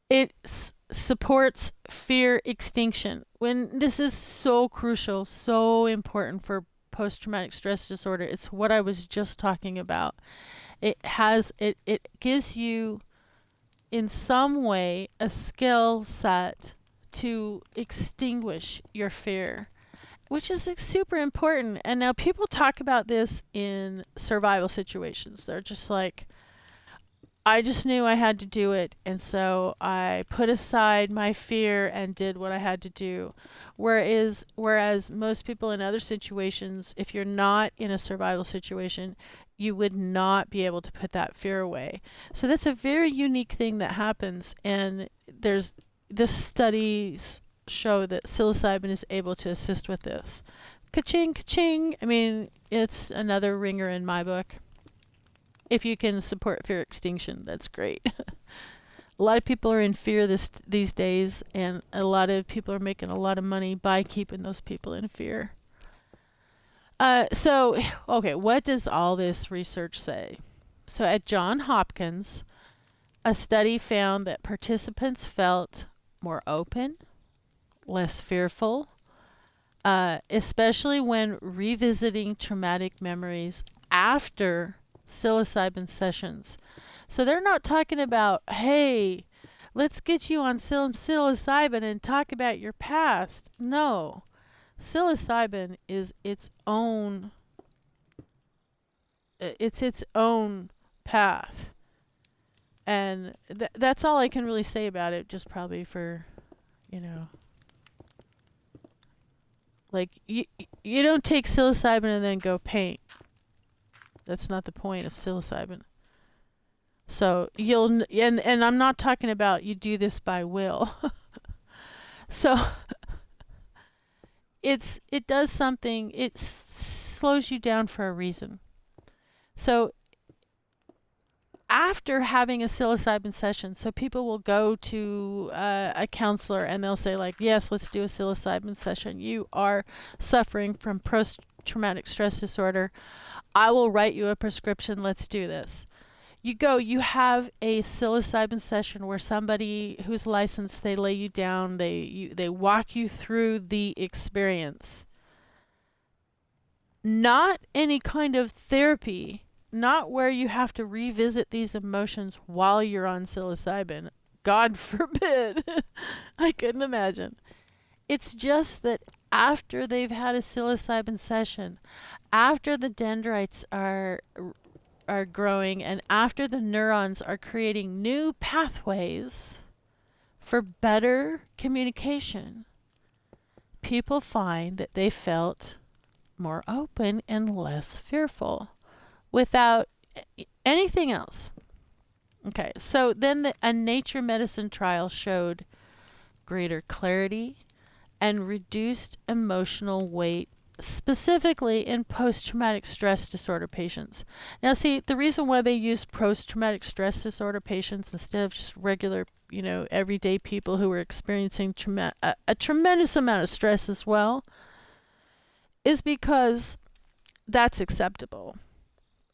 It supports fear extinction. When this is so crucial, so important for post-traumatic stress disorder. It's what I was just talking about. It gives you in some way a skill set to extinguish your fear, which is super important. And now people talk about this in survival situations. They're just like, I just knew I had to do it, and so I put aside my fear and did what I had to do. Whereas most people in other situations, if you're not in a survival situation, you would not be able to put that fear away. So that's a very unique thing that happens, and there's this studies show that psilocybin is able to assist with this. Ka-ching, ka-ching. I mean, it's another ringer in my book. If you can support fear extinction, that's great. A lot of people are in fear these days, and a lot of people are making a lot of money by keeping those people in fear. Okay, what does all this research say? So at Johns Hopkins, a study found that participants felt more open, less fearful, especially when revisiting traumatic memories after psilocybin sessions. So they're not talking about, hey, let's get you on psilocybin and talk about your past. No, psilocybin is its own path, and that's all I can really say about it. Just probably for, you know, like you don't take psilocybin and then go paint. That's not the point of psilocybin. So and I'm not talking about you do this by will. So it does something. It slows you down for a reason. So after having a psilocybin session, so people will go to a counselor and they'll say like, yes, let's do a psilocybin session. You are suffering from post-traumatic stress disorder. I will write you a prescription. Let's do this. You go, you have a psilocybin session where somebody who's licensed, they lay you down, they walk you through the experience. Not any kind of therapy, not where you have to revisit these emotions while you're on psilocybin. God forbid. I couldn't imagine. It's just that after they've had a psilocybin session, after the dendrites are growing, and after the neurons are creating new pathways for better communication, people find that they felt more open and less fearful without anything else. Okay, so then a nature medicine trial showed greater clarity and reduced emotional weight, specifically in post-traumatic stress disorder patients. Now, see, the reason why they use post-traumatic stress disorder patients instead of just regular, everyday people who are experiencing a tremendous amount of stress as well is because that's acceptable.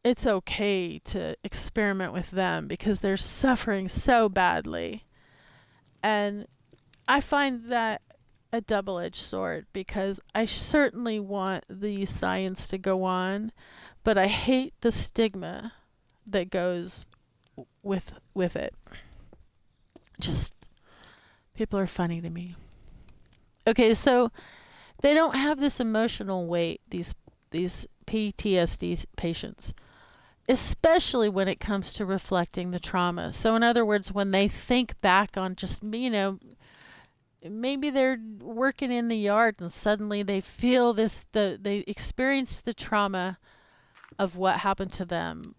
It's okay to experiment with them because they're suffering so badly. And I find that a double-edged sword because I certainly want the science to go on, but I hate the stigma that goes with it. Just people are funny to me. Okay, so they don't have this emotional weight, these PTSD patients, especially when it comes to reflecting the trauma. So in other words, when they think back on just, maybe they're working in the yard and suddenly they feel they experience the trauma of what happened to them.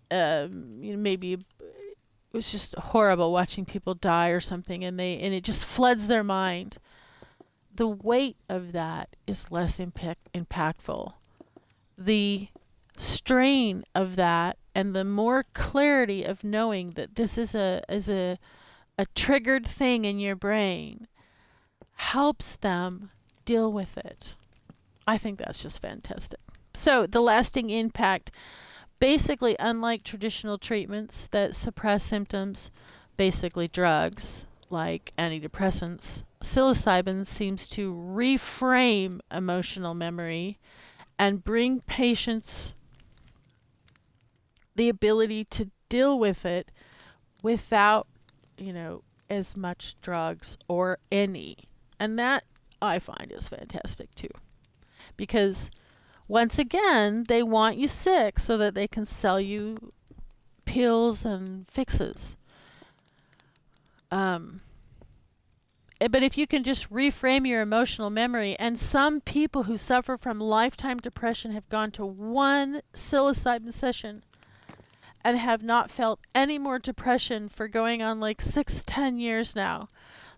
Maybe it was just horrible watching people die or something, and it just floods their mind. The weight of that is less impactful. The strain of that and the more clarity of knowing that this is a triggered thing in your brain helps them deal with it. I think that's just fantastic. So the lasting impact, basically unlike traditional treatments that suppress symptoms, basically drugs like antidepressants, psilocybin seems to reframe emotional memory and bring patients the ability to deal with it without, as much drugs or any. And that I find is fantastic too. Because once again, they want you sick so that they can sell you pills and fixes. Um, but if you can just reframe your emotional memory, and some people who suffer from lifetime depression have gone to one psilocybin session and have not felt any more depression for going on like 6, 10 years now.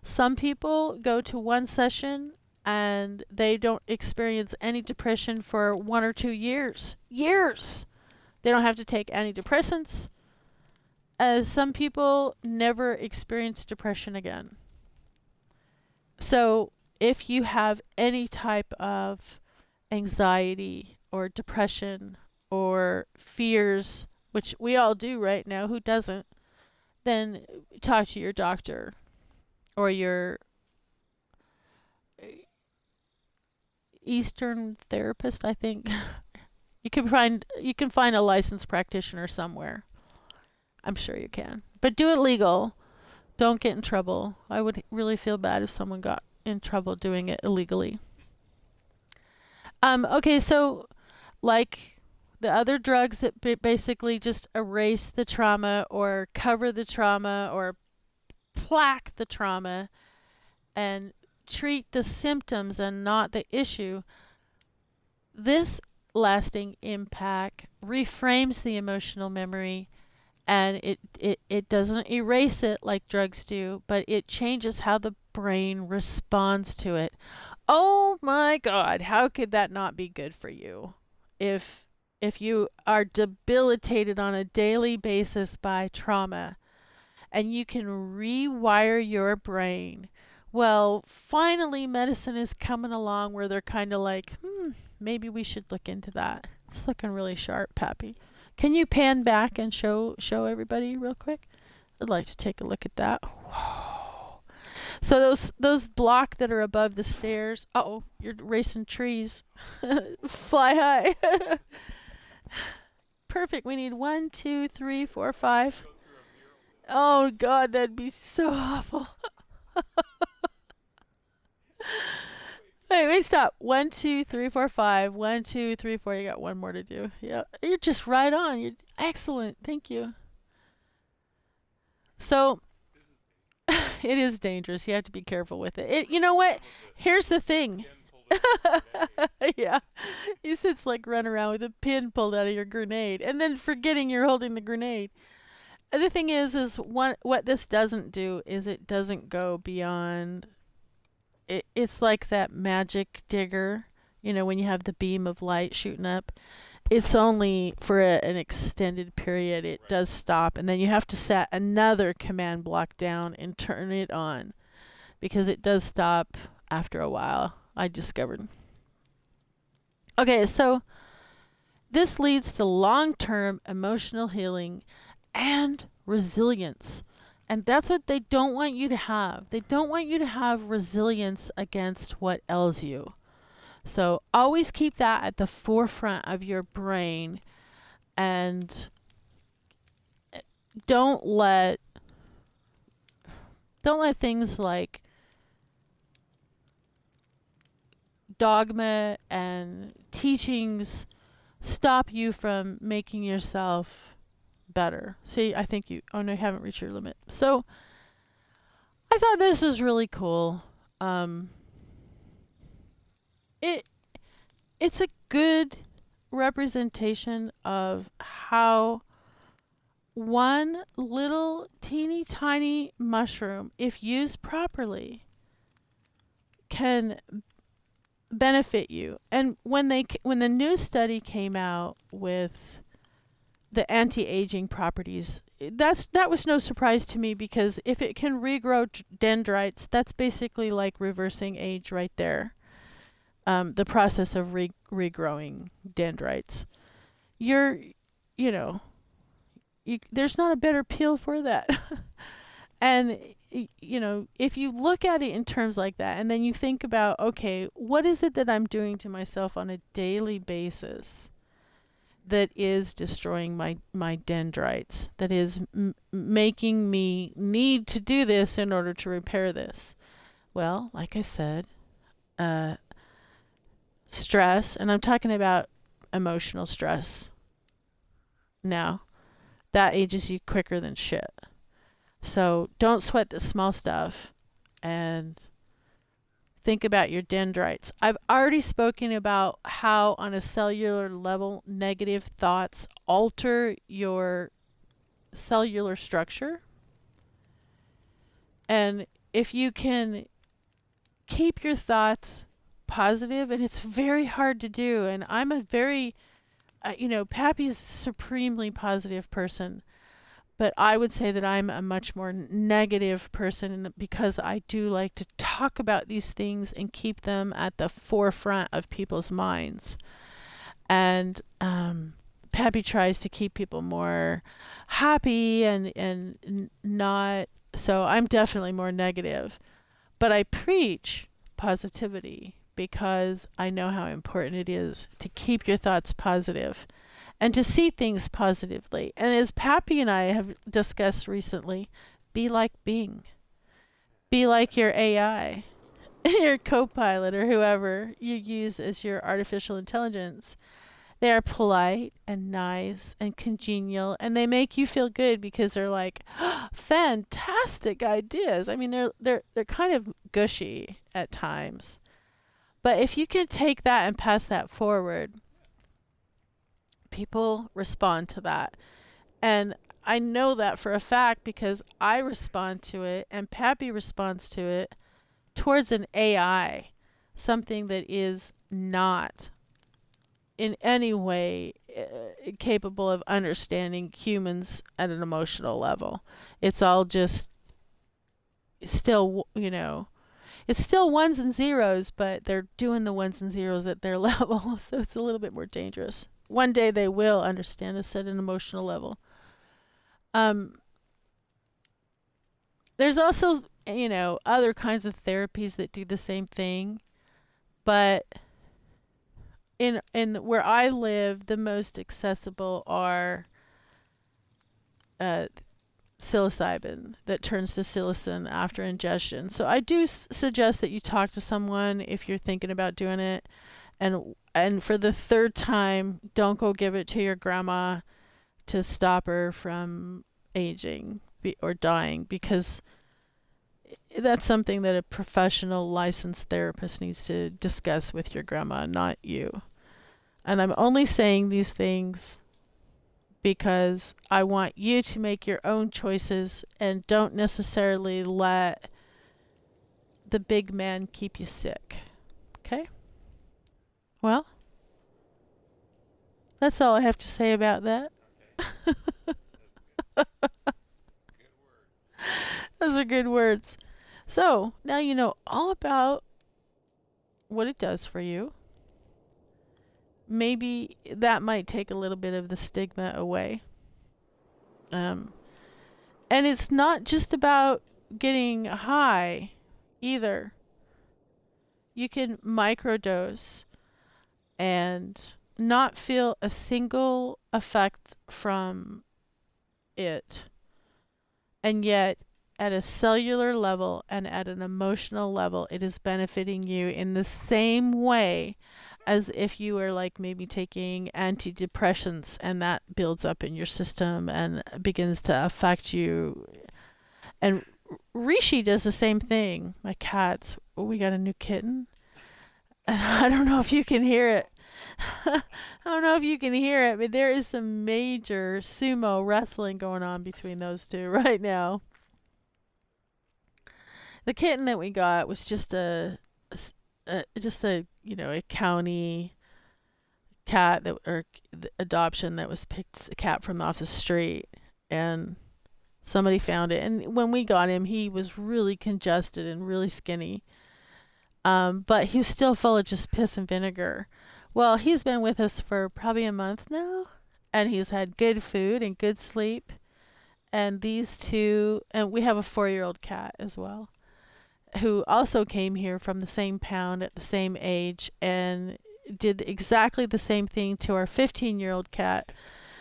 Some people go to one session and they don't experience any depression for 1 or 2 years. Years! They don't have to take antidepressants. As some people never experience depression again. So, if you have any type of anxiety or depression or fears, which we all do right now, who doesn't, then talk to your doctor or your Eastern therapist, I think. You can find a licensed practitioner somewhere. I'm sure you can. But do it legal. Don't get in trouble. I would really feel bad if someone got in trouble doing it illegally. Okay, so like the other drugs that basically just erase the trauma or cover the trauma or plaque the trauma and treat the symptoms and not the issue, this lasting impact reframes the emotional memory, and it doesn't erase it like drugs do, but it changes how the brain responds to it. Oh my God, how could that not be good for you? If if you are debilitated on a daily basis by trauma and you can rewire your brain. Well, finally medicine is coming along where they're kind of like, maybe we should look into that. It's looking really sharp, Pappy. Can you pan back and show everybody real quick? I'd like to take a look at that. Whoa. So those block that are above the stairs. Oh, you're racing trees. Fly high. Perfect. We need 1, 2, 3, 4, 5. Oh God, that'd be so awful. Wait, stop. 1, 2, 3, 4, 5. 1, 2, 3, 4. You got one more to do. Yeah, you're just right on. You're excellent. Thank you. So it is dangerous. You have to be careful with it. You know what? Here's the thing. Yeah, he sits like run around with a pin pulled out of your grenade, and then forgetting you're holding the grenade. The thing is what this doesn't do is it doesn't go beyond. It's like that magic digger, when you have the beam of light shooting up. It's only for an extended period. It does stop, and then you have to set another command block down and turn it on because it does stop after a while, I discovered. Okay, so this leads to long-term emotional healing and resilience. And that's what they don't want you to have. They don't want you to have resilience against what ails you. So always keep that at the forefront of your brain, and don't let things like dogma and teachings stop you from making yourself better. See, I think oh no, you haven't reached your limit. So I thought this was really cool. It's a good representation of how one little teeny tiny mushroom, if used properly, can benefit you. And when the new study came out with the anti-aging properties, that was no surprise to me, because if it can regrow dendrites, that's basically like reversing age right there. The process of regrowing dendrites. There's not a better peel for that. And if you look at it in terms like that, and then you think about, okay, what is it that I'm doing to myself on a daily basis that is destroying my dendrites, that is making me need to do this in order to repair this? Well, like I said, stress, and I'm talking about emotional stress now, that ages you quicker than shit. So don't sweat the small stuff and think about your dendrites. I've already spoken about how, on a cellular level, negative thoughts alter your cellular structure. And if you can keep your thoughts positive, and it's very hard to do, and I'm a very, Pappy's a supremely positive person. But I would say that I'm a much more negative person because I do like to talk about these things and keep them at the forefront of people's minds. And Pappy tries to keep people more happy and not. So I'm definitely more negative. But I preach positivity because I know how important it is to keep your thoughts positive and to see things positively. And as Pappy and I have discussed recently, be like Bing. Be like your AI, your co-pilot, or whoever you use as your artificial intelligence. They are polite and nice and congenial, and they make you feel good because they're like, oh, fantastic ideas. I mean, they're kind of gushy at times. But if you can take that and pass that forward, people respond to that. And I know that for a fact because I respond to it and Pappy responds to it towards an AI, something that is not in any way capable of understanding humans at an emotional level. It's all just still, it's still ones and zeros, but they're doing the ones and zeros at their level, so it's a little bit more dangerous. One day they will understand us at an emotional level. Um, there's also, other kinds of therapies that do the same thing, but in where I live, the most accessible are uh, psilocybin that turns to psilocin after ingestion. So I do suggest that you talk to someone if you're thinking about doing it, and for the third time, don't go give it to your grandma to stop her from aging or dying, because that's something that a professional licensed therapist needs to discuss with your grandma, not you. And I'm only saying these things because I want you to make your own choices and don't necessarily let the big man keep you sick. Okay? Well, that's all I have to say about that. Those are good words. So, now you know all about what it does for you. Maybe that might take a little bit of the stigma away. And it's not just about getting high either. You can microdose and not feel a single effect from it. And yet, at a cellular level and at an emotional level, it is benefiting you in the same way as if you were like maybe taking antidepressants and that builds up in your system and begins to affect you. And Rishi does the same thing. My cat's, we got a new kitten. And I don't know if you can hear it. I don't know if you can hear it, but there is some major sumo wrestling going on between those two right now. The kitten that we got was just a county cat that or adoption that was picked, a cat from off the street, and somebody found it. And when we got him, he was really congested and really skinny. But he was still full of just piss and vinegar. Well, he's been with us for probably a month now, and he's had good food and good sleep. And these two, and we have a 4-year-old cat as well, who also came here from the same pound at the same age and did exactly the same thing to our 15-year-old cat.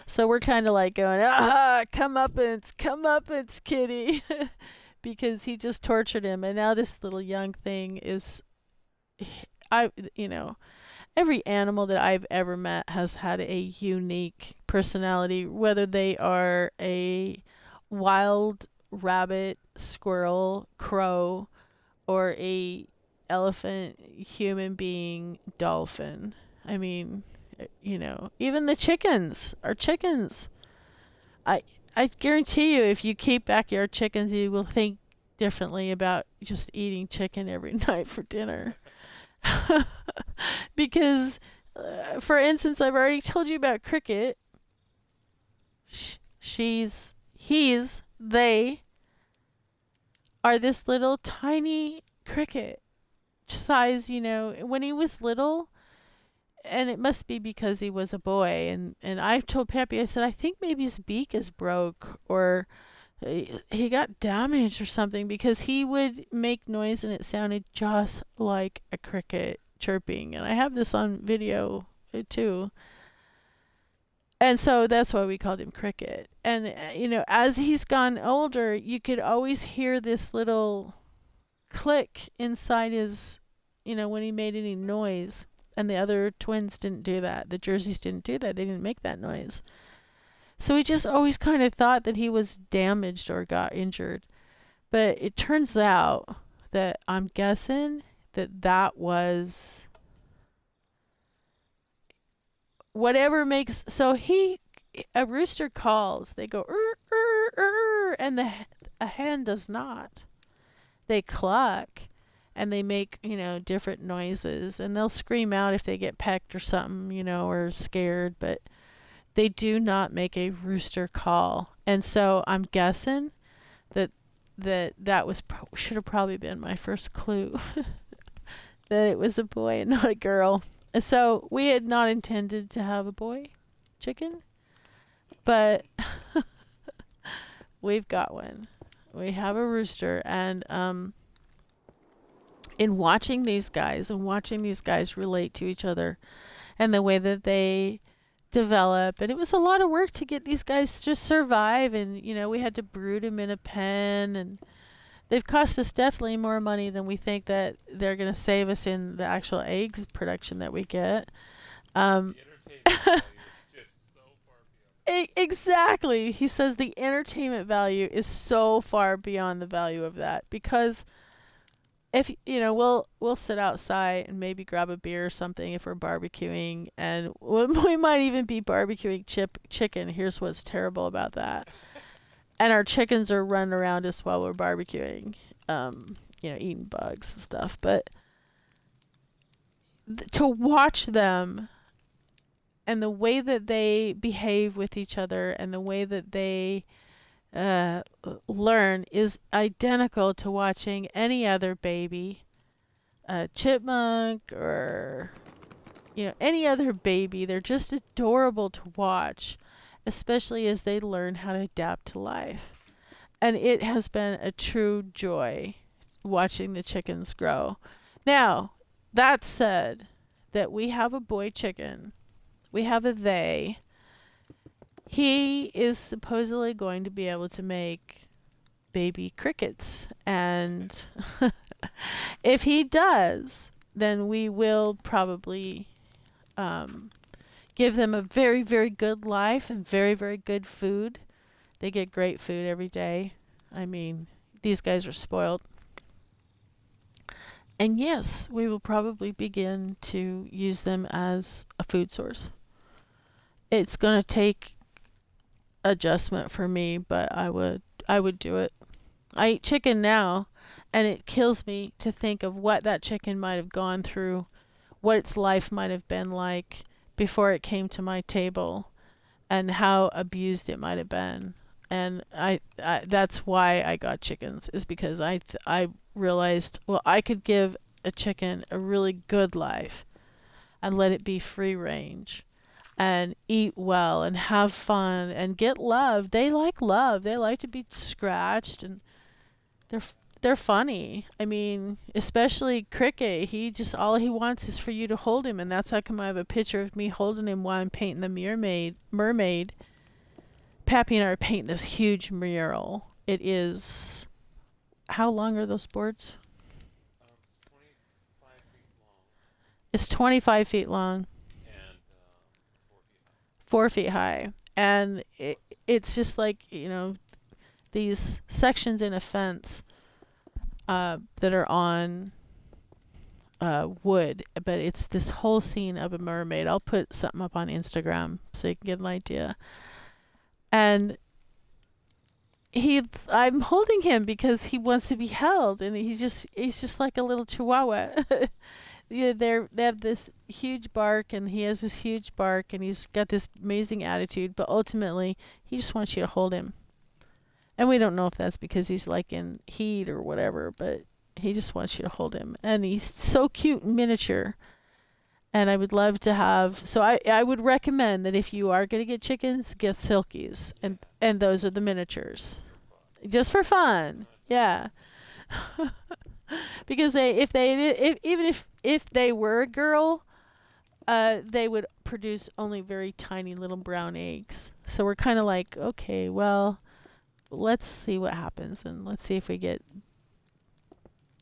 So we're kind of like going, comeuppance, kitty, because he just tortured him. And now this little young thing is, every animal that I've ever met has had a unique personality, whether they are a wild rabbit, squirrel, crow, or a elephant, human being, dolphin. I mean, even the chickens are chickens. I I guarantee you, if you keep backyard chickens, you will think differently about just eating chicken every night for dinner. Because, for instance, I've already told you about Cricket. They are this little tiny cricket size, when he was little, and it must be because he was a boy. And I told Pappy, I said, I think maybe his beak is broke, or he got damaged or something, because he would make noise and it sounded just like a cricket chirping. And I have this on video too. And so that's why we called him Cricket. And, as he's gone older, you could always hear this little click inside his, when he made any noise. And the other twins didn't do that. The Jerseys didn't do that. They didn't make that noise. So we just always kind of thought that he was damaged or got injured. But it turns out that I'm guessing that was whatever makes. So a rooster calls. They go, and a hen does not. They cluck, and they make, different noises, and they'll scream out if they get pecked or something, or scared, but they do not make a rooster call. And so I'm guessing that should have probably been my first clue, that it was a boy and not a girl. So we had not intended to have a boy chicken, but we've got one. We have a rooster. And in watching these guys relate to each other, and the way that they develop, and it was a lot of work to get these guys to survive. And we had to brood them in a pen, and they've cost us definitely more money than we think that they're going to save us in the actual eggs production that we get. The entertainment value is just so far beyond. Exactly. He says the entertainment value is so far beyond the value of that, because if we'll sit outside and maybe grab a beer or something if we're barbecuing, and we might even be barbecuing chicken. Here's what's terrible about that. And our chickens are running around us while we're barbecuing, eating bugs and stuff. But to watch them, and the way that they behave with each other, and the way that they learn, is identical to watching any other baby, a chipmunk, or any other baby. They're just adorable to watch, especially as they learn how to adapt to life. And it has been a true joy watching the chickens grow. Now, that said, that we have a boy chicken, we have a they. He is supposedly going to be able to make baby crickets. And if he does, then we will probably give them a very, very good life and very, very good food. They get great food every day. I mean, these guys are spoiled. And yes, we will probably begin to use them as a food source. It's going to take adjustment for me, but I would do it. I eat chicken now, and it kills me to think of what that chicken might have gone through, what its life might have been like before it came to my table, and how abused it might have been. And I that's why I got chickens, is because I realized, well, I could give a chicken a really good life and let it be free range and eat well and have fun and get love. They like love. They like to be scratched, and they're funny. I mean, especially Cricket. He just, all he wants is for you to hold him, and that's how come I have a picture of me holding him while I'm painting the mermaid. Pappy and I are painting this huge mural. It is, how long are those boards? It's 25 feet long. It's 25 feet long, and 4 feet high. 4 feet high. And So it's it's just like, these sections in a fence that are on wood, but it's this whole scene of a mermaid. I'll put something up on Instagram so you can get an idea. And I'm holding him because he wants to be held, and he's just like a little chihuahua. Yeah, they have this huge bark, and he has this huge bark, and he's got this amazing attitude, but ultimately he just wants you to hold him. And we don't know if that's because he's like in heat or whatever, but he just wants you to hold him. And he's so cute and miniature. And I would love to have, so I would recommend that if you are going to get chickens, get silkies, and those are the miniatures, just for fun. Yeah. Because even if they were a girl, they would produce only very tiny little brown eggs. So we're kind of like, okay, well, let's see what happens, and let's see if we get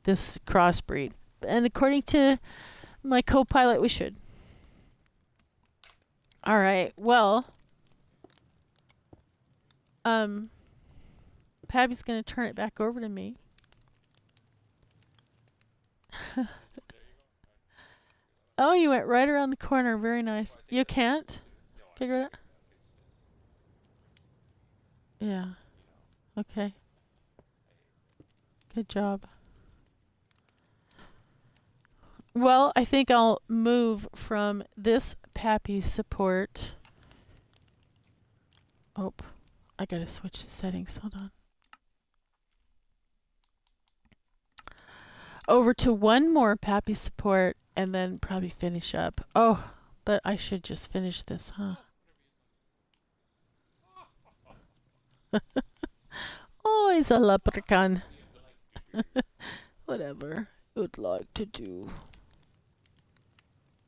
this crossbreed. And according to my co-pilot, we should. All right. Well, Pappy's gonna turn it back over to me. Oh, you went right around the corner. Very nice. You can't figure it out? Yeah. Okay. Good job. Well, I think I'll move from this Pappy support. Oh, I gotta switch the settings. Hold on. Over to one more Pappy support and then probably finish up. Oh, but I should just finish this, huh? Oh, he's a leprechaun. Whatever you'd like to do.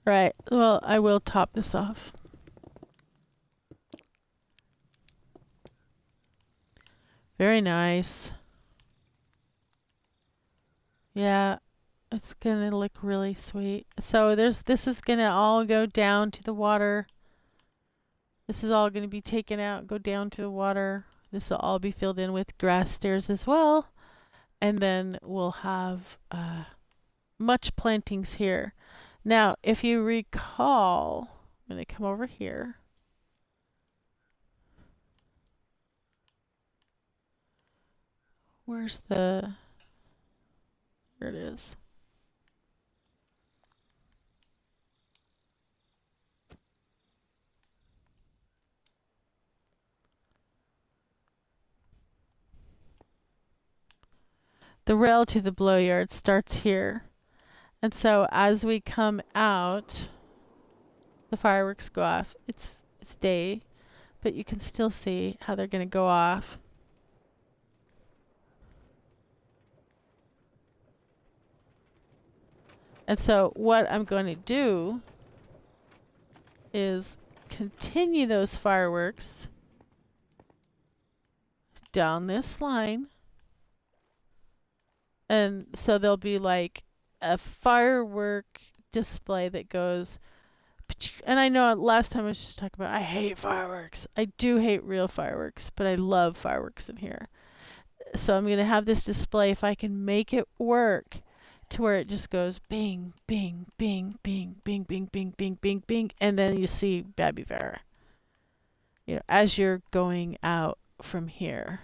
Right. Well, I will top this off. Very nice. Yeah, it's gonna look really sweet. So this is gonna all go down to the water. This is all gonna be taken out, go down to the water. This will all be filled in with grass stairs as well. And then we'll have much plantings here. Now, if you recall, I'm gonna come over here. Where's the... Here it is. The rail to the blow yard starts here. And so as we come out, the fireworks go off. It's day, but you can still see how they're going to go off. And so what I'm going to do is continue those fireworks down this line. And so there'll be like a firework display that goes, and I know last time I was just talking about I hate fireworks. I do hate real fireworks, but I love fireworks in here. So I'm going to have this display, if I can make it work, to where it just goes bing, bing, bing, bing, bing, bing, bing, bing, bing, bing, and then you see Baby Vera. As you're going out from here.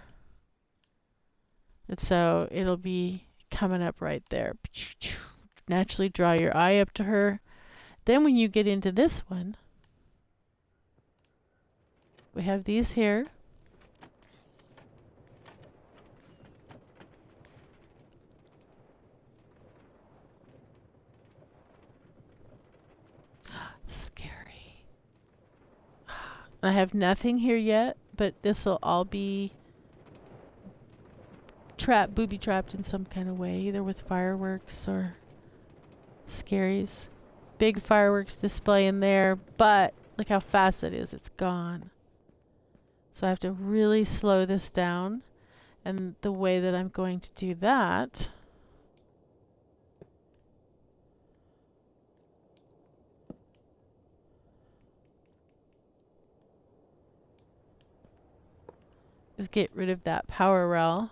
And so it'll be coming up right there. Naturally draw your eye up to her. Then when you get into this one, we have these here. Scary. I have nothing here yet, but this will all be booby trapped in some kind of way, either with fireworks or scaries. Big fireworks display in there, but look how fast it is. It's gone. So I have to really slow this down. And the way that I'm going to do that is get rid of that power rail.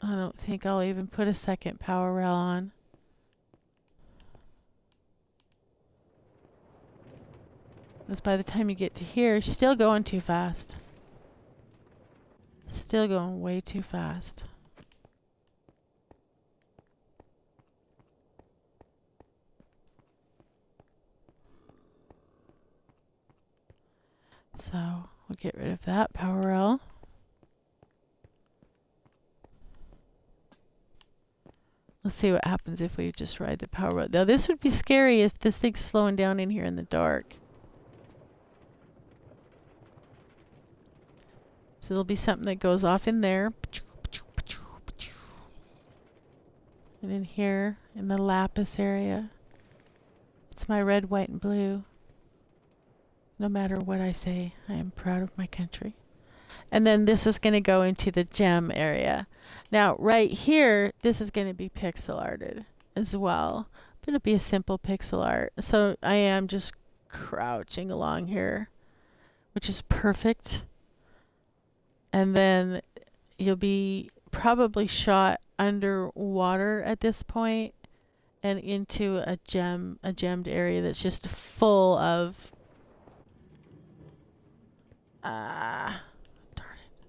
I don't think I'll even put a second power rail on. Because by the time you get to here, she's still going too fast. Still going way too fast. So we'll get rid of that power rail. Let's see what happens if we just ride the power rail. Now this would be scary if this thing's slowing down in here in the dark. So there'll be something that goes off in there. And in here, in the lapis area. It's my red, white, and blue. No matter what I say, I am proud of my country. And then this is going to go into the gem area. Now, right here, this is going to be pixel arted as well. It's going to be a simple pixel art. So I am just crouching along here, which is perfect. And then you'll be probably shot underwater at this point and into a gemmed area that's just full of darn it.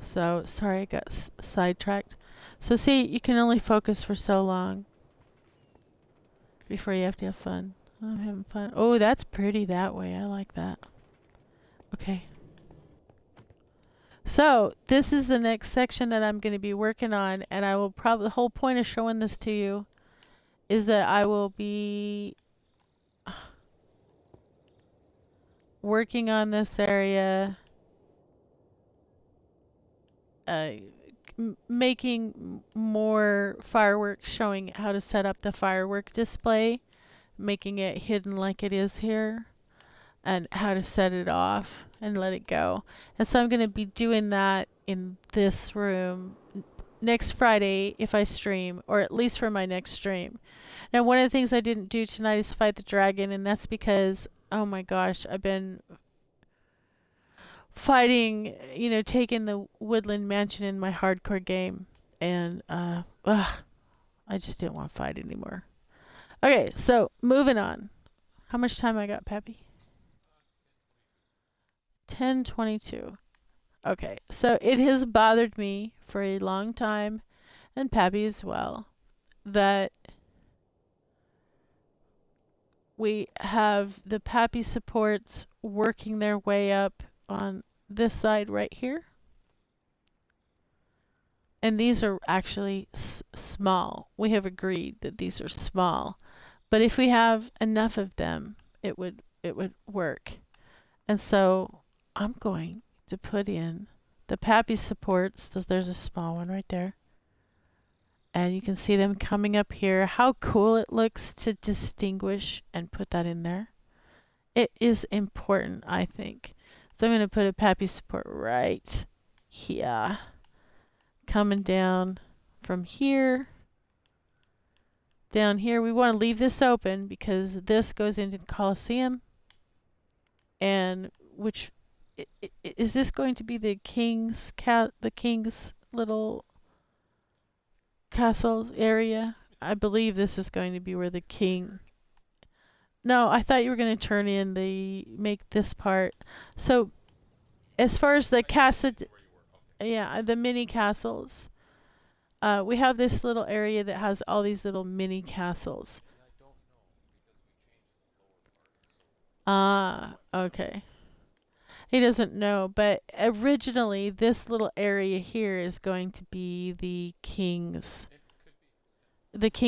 So, sorry I got sidetracked. So see, you can only focus for so long before you have to have fun. I'm having fun. Oh, that's pretty that way. I like that. Okay. So this is the next section that I'm going to be working on, and I will probably, the whole point of showing this to you is that I will be working on this area, making more fireworks, showing how to set up the firework display, making it hidden like it is here, and how to set it off and let it go. And so I'm going to be doing that in this room next Friday if I stream, or at least for my next stream. Now, one of the things I didn't do tonight is fight the dragon, and that's because, oh my gosh, I've been fighting, you know, taking the woodland mansion in my hardcore game, and I just didn't want to fight anymore. Okay, so moving on. How much time I got, Pappy? 10:22. Okay, so it has bothered me for a long time, and Pappy as well, that we have the Pappy supports working their way up on this side right here. And these are actually small. We have agreed that these are small. But if we have enough of them, it would work. And so I'm going to put in the Pappy supports. So there's a small one right there. And you can see them coming up here. How cool it looks to distinguish and put that in there. It is important, I think. So I'm going to put a Pappy support right here. Coming down from here. Down here. We want to leave this open because this goes into the Colosseum. And which is this going to be the king's little castle area? I believe this is going to be where the king. No, I thought you were going to turn in make this part. So as far as the castle, yeah, the mini castles, we have this little area that has all these little mini castles. Ah, okay. He doesn't know, but originally this little area here is going to be the king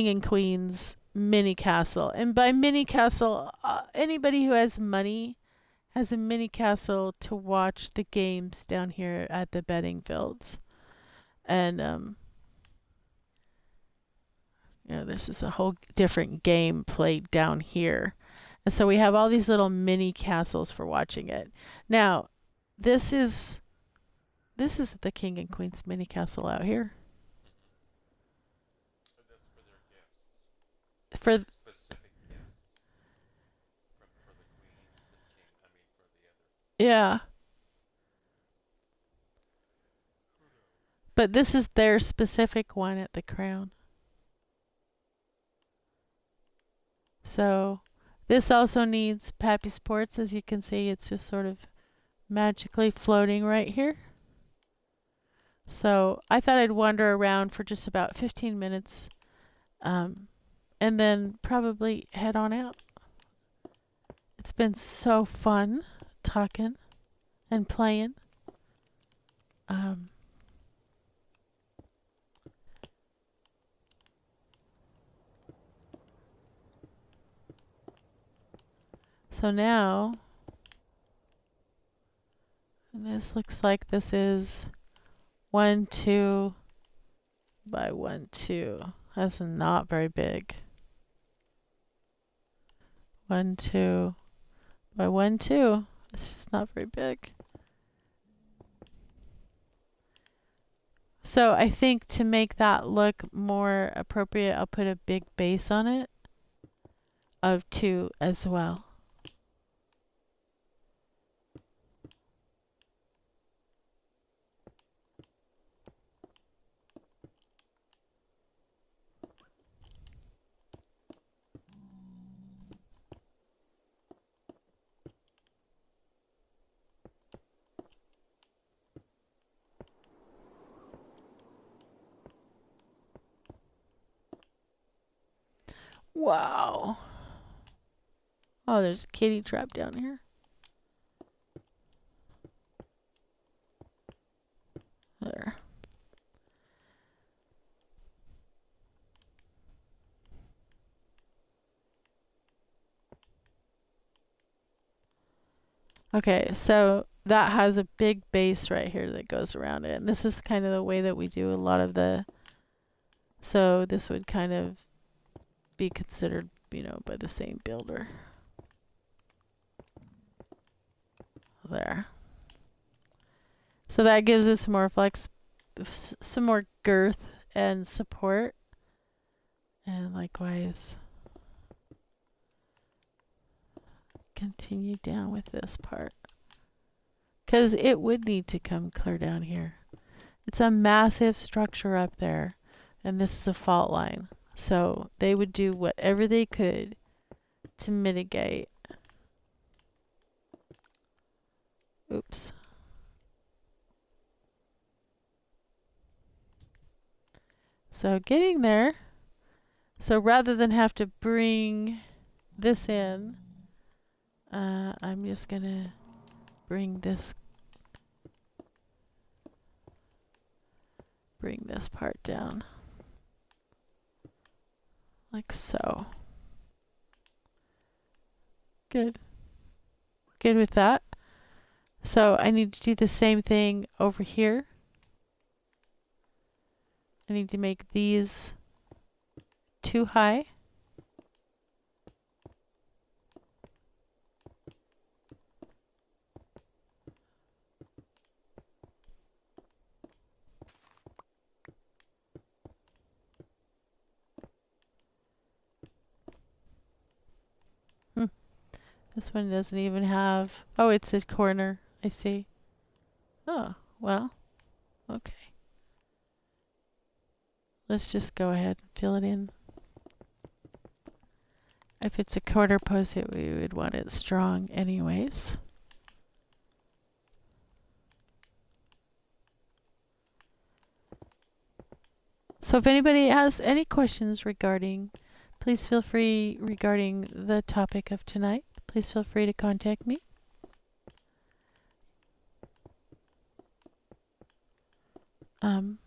and queen's mini castle. And by mini castle, anybody who has money has a mini castle to watch the games down here at the betting fields. And you know, this is a whole different game played down here. And so we have all these little mini castles for watching it. Now, this is This is the King and Queen's mini castle out here. But that's for their guests. For Very specific gifts for the queen and for the king. I mean, for the other. yeah, Kudos. but this is their specific one at the Crown. So this also needs Pappy Sports. As you can see, it's just sort of magically floating right here. So I thought I'd wander around for just about 15 minutes and then probably head on out. It's been so fun talking and playing. So now, this looks like this is 1, 2 by 1, 2. That's not very big. 1, 2 by 1, 2. It's just not very big. So I think to make that look more appropriate, I'll put a big base on it of 2 as well. Wow. Oh, there's a kitty trap down here. There. Okay, so that has a big base right here that goes around it. And this is kind of the way that we do a lot of the... So this would kind of be considered, by the same builder. There. So that gives us more some more girth and support. And likewise, continue down with this part. Because it would need to come clear down here. It's a massive structure up there. And this is a fault line. So they would do whatever they could to mitigate. Oops. So getting there. So rather than have to bring this in, I'm just going to bring this part down. Like so. Good. Good with that. So I need to do the same thing over here. I need to make these too high. This one doesn't even have... Oh, it's a corner. I see. Oh, well. Okay. Let's just go ahead and fill it in. If it's a quarter post, we would want it strong anyways. So if anybody has any questions regarding, please feel free regarding the topic of tonight. Please feel free to contact me. And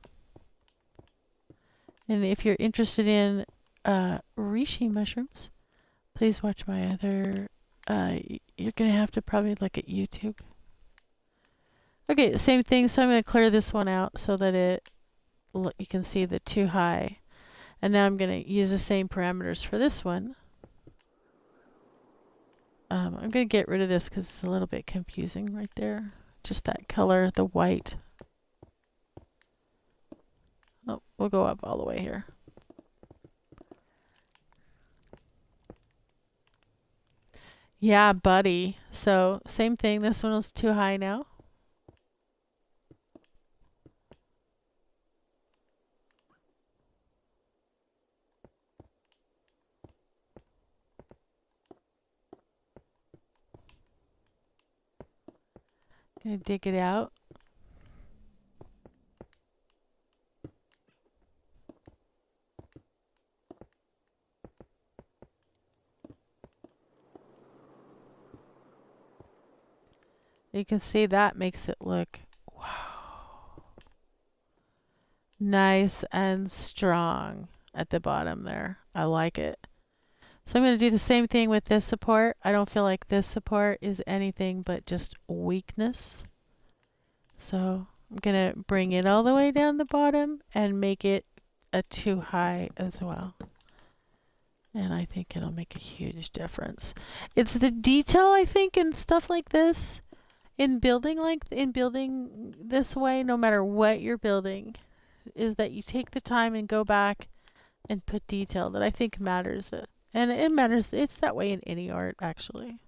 if you're interested in reishi mushrooms, please watch my other... you're going to have to probably look at YouTube. Okay, same thing. So I'm going to clear this one out so that you can see the too high. And now I'm going to use the same parameters for this one. I'm going to get rid of this because it's a little bit confusing right there. Just that color, the white Oh, we'll go up all the way here. Yeah, buddy. So same thing. This one was too high now. Gonna dig it out. You can see that makes it look nice and strong at the bottom there. I like it. So I'm going to do the same thing with this support. I don't feel like this support is anything but just weakness. So I'm going to bring it all the way down the bottom and make it a too high as well. And I think it'll make a huge difference. It's the detail, I think, in stuff like this, in building this way, no matter what you're building, is that you take the time and go back and put detail that I think matters. And it matters. It's that way in any art, actually.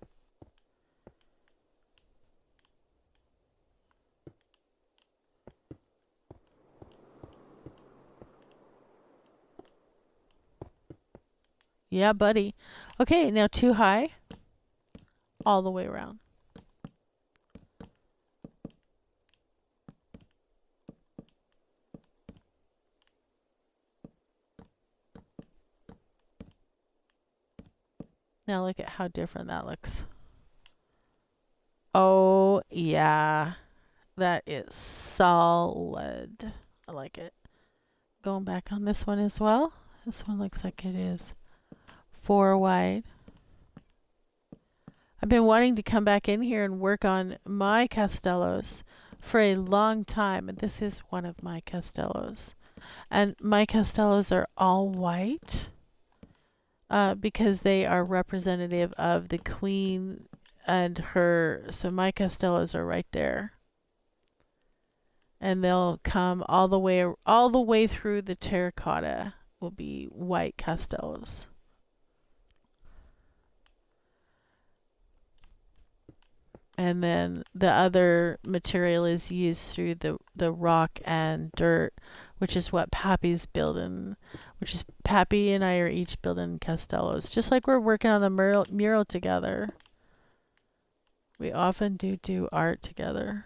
Yeah, buddy. Okay, now too high, all the way around. Now look at how different that looks. Oh, yeah. That is solid. I like it. Going back on this one as well. This one looks like it is 4 wide. I've been wanting to come back in here and work on my Castellos for a long time, and this is one of my Castellos. And my Castellos are all white because they are representative of the queen and her. So my Castellos are right there. And they'll come all the way through the terracotta will be white Castellos. And then the other material is used through the rock and dirt, which is what Pappy's building, which is Pappy and I are each building Castellos. Just like we're working on the mural together. We often do art together.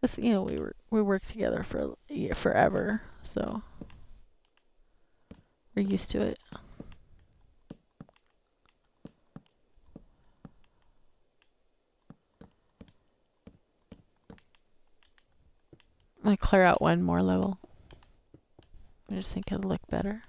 This, we work together for forever, so we're used to it. I'm gonna clear out one more level. I just think it'll look better.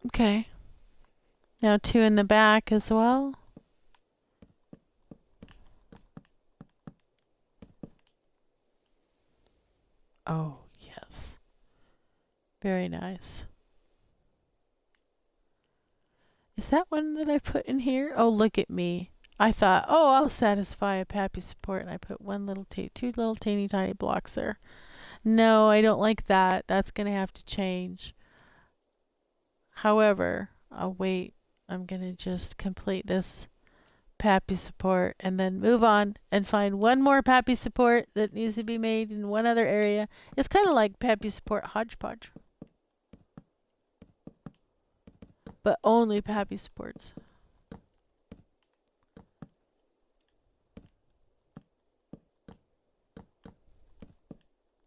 Okay. Now 2 in the back as well. Oh, yes. Very nice. Is that one that I put in here? Oh, look at me. I thought, oh, I'll satisfy a Pappy support, and I put two little teeny tiny blocks there. No, I don't like that. That's going to have to change. However, I'll wait. I'm going to just complete this Pappy support and then move on and find one more Pappy support that needs to be made in one other area. It's kind of like Pappy support hodgepodge, but only Pappy supports.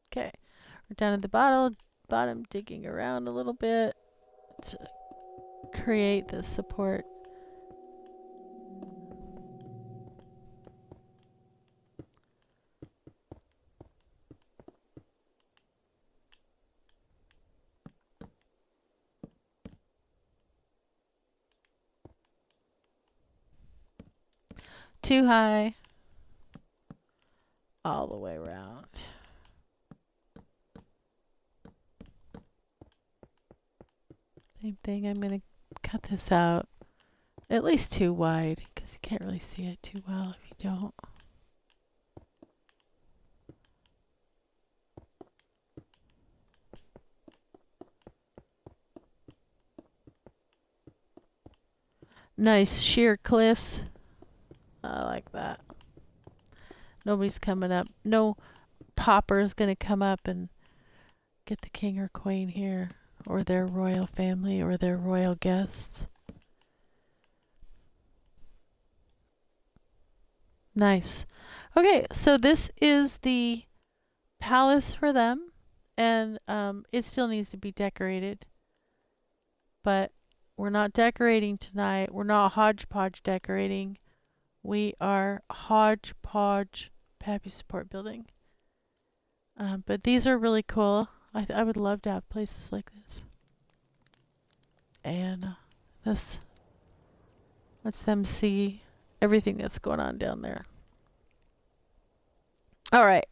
Okay, we're down at the bottom, digging around a little bit to create this support. too high. All the way around. Same thing. I'm going to cut this out at least too wide because you can't really see it too well if you don't. Nice sheer cliffs. I like that. Nobody's coming up. No pauper's going to come up and get the king or queen here, or their royal family, or their royal guests. Nice. Okay, so this is the palace for them, and it still needs to be decorated. But we're not decorating tonight. We're not hodgepodge decorating. We are hodgepodge Pappy support building. But these are really cool. I would love to have places like this. And this lets them see everything that's going on down there. All right.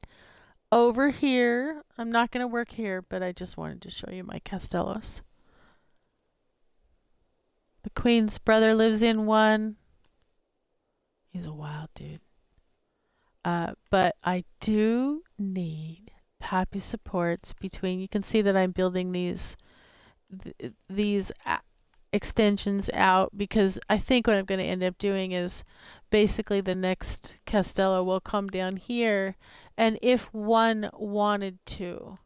Over here, I'm not going to work here, but I just wanted to show you my castellos. The queen's brother lives in one. He's a wild dude. But I do need Pappy supports between. You can see that I'm building these extensions out because I think what I'm going to end up doing is basically the next Castello will come down here, and if one wanted to,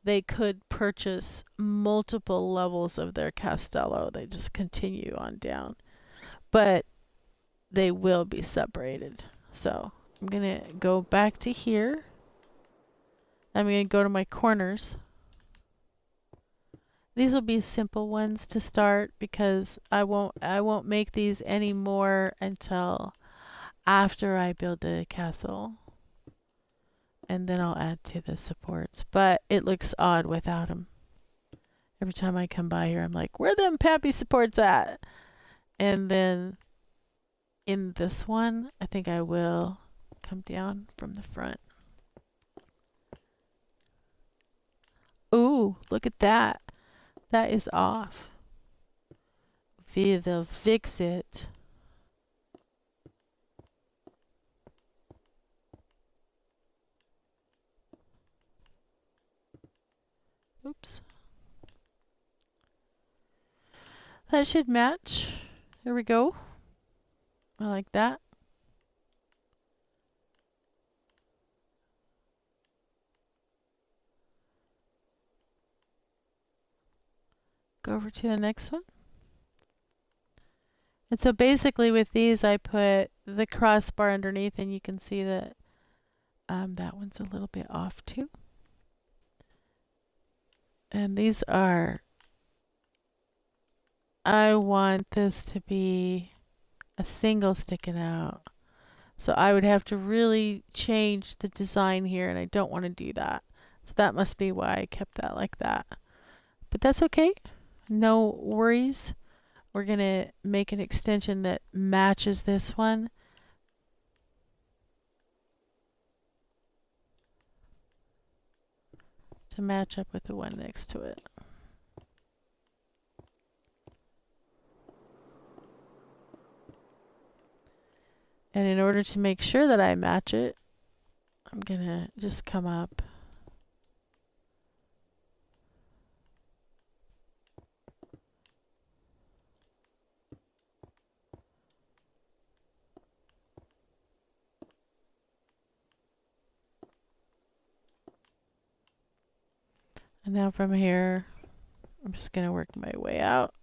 they could purchase multiple levels of their Castello. They just continue on down, but they will be separated. So I'm going to go back to here. I'm going to go to my corners. These will be simple ones to start because I won't make these anymore until after I build the castle. And then I'll add to the supports. But it looks odd without them. Every time I come by here, I'm like, where them Pappy supports at? And then in this one, I think I will come down from the front. Ooh, look at that. That is off. We will fix it. Oops. That should match. There we go. I like that. Go over to the next one. And so basically with these, I put the crossbar underneath, and you can see that that one's a little bit off too. And these are, I want this to be a single sticking out. So I would have to really change the design here, and I don't want to do that. So that must be why I kept that like that. But that's okay. No worries. We're going to make an extension that matches this one. To match up with the one next to it. And in order to make sure that I match it, I'm going to just come up. And now from here, I'm just going to work my way out.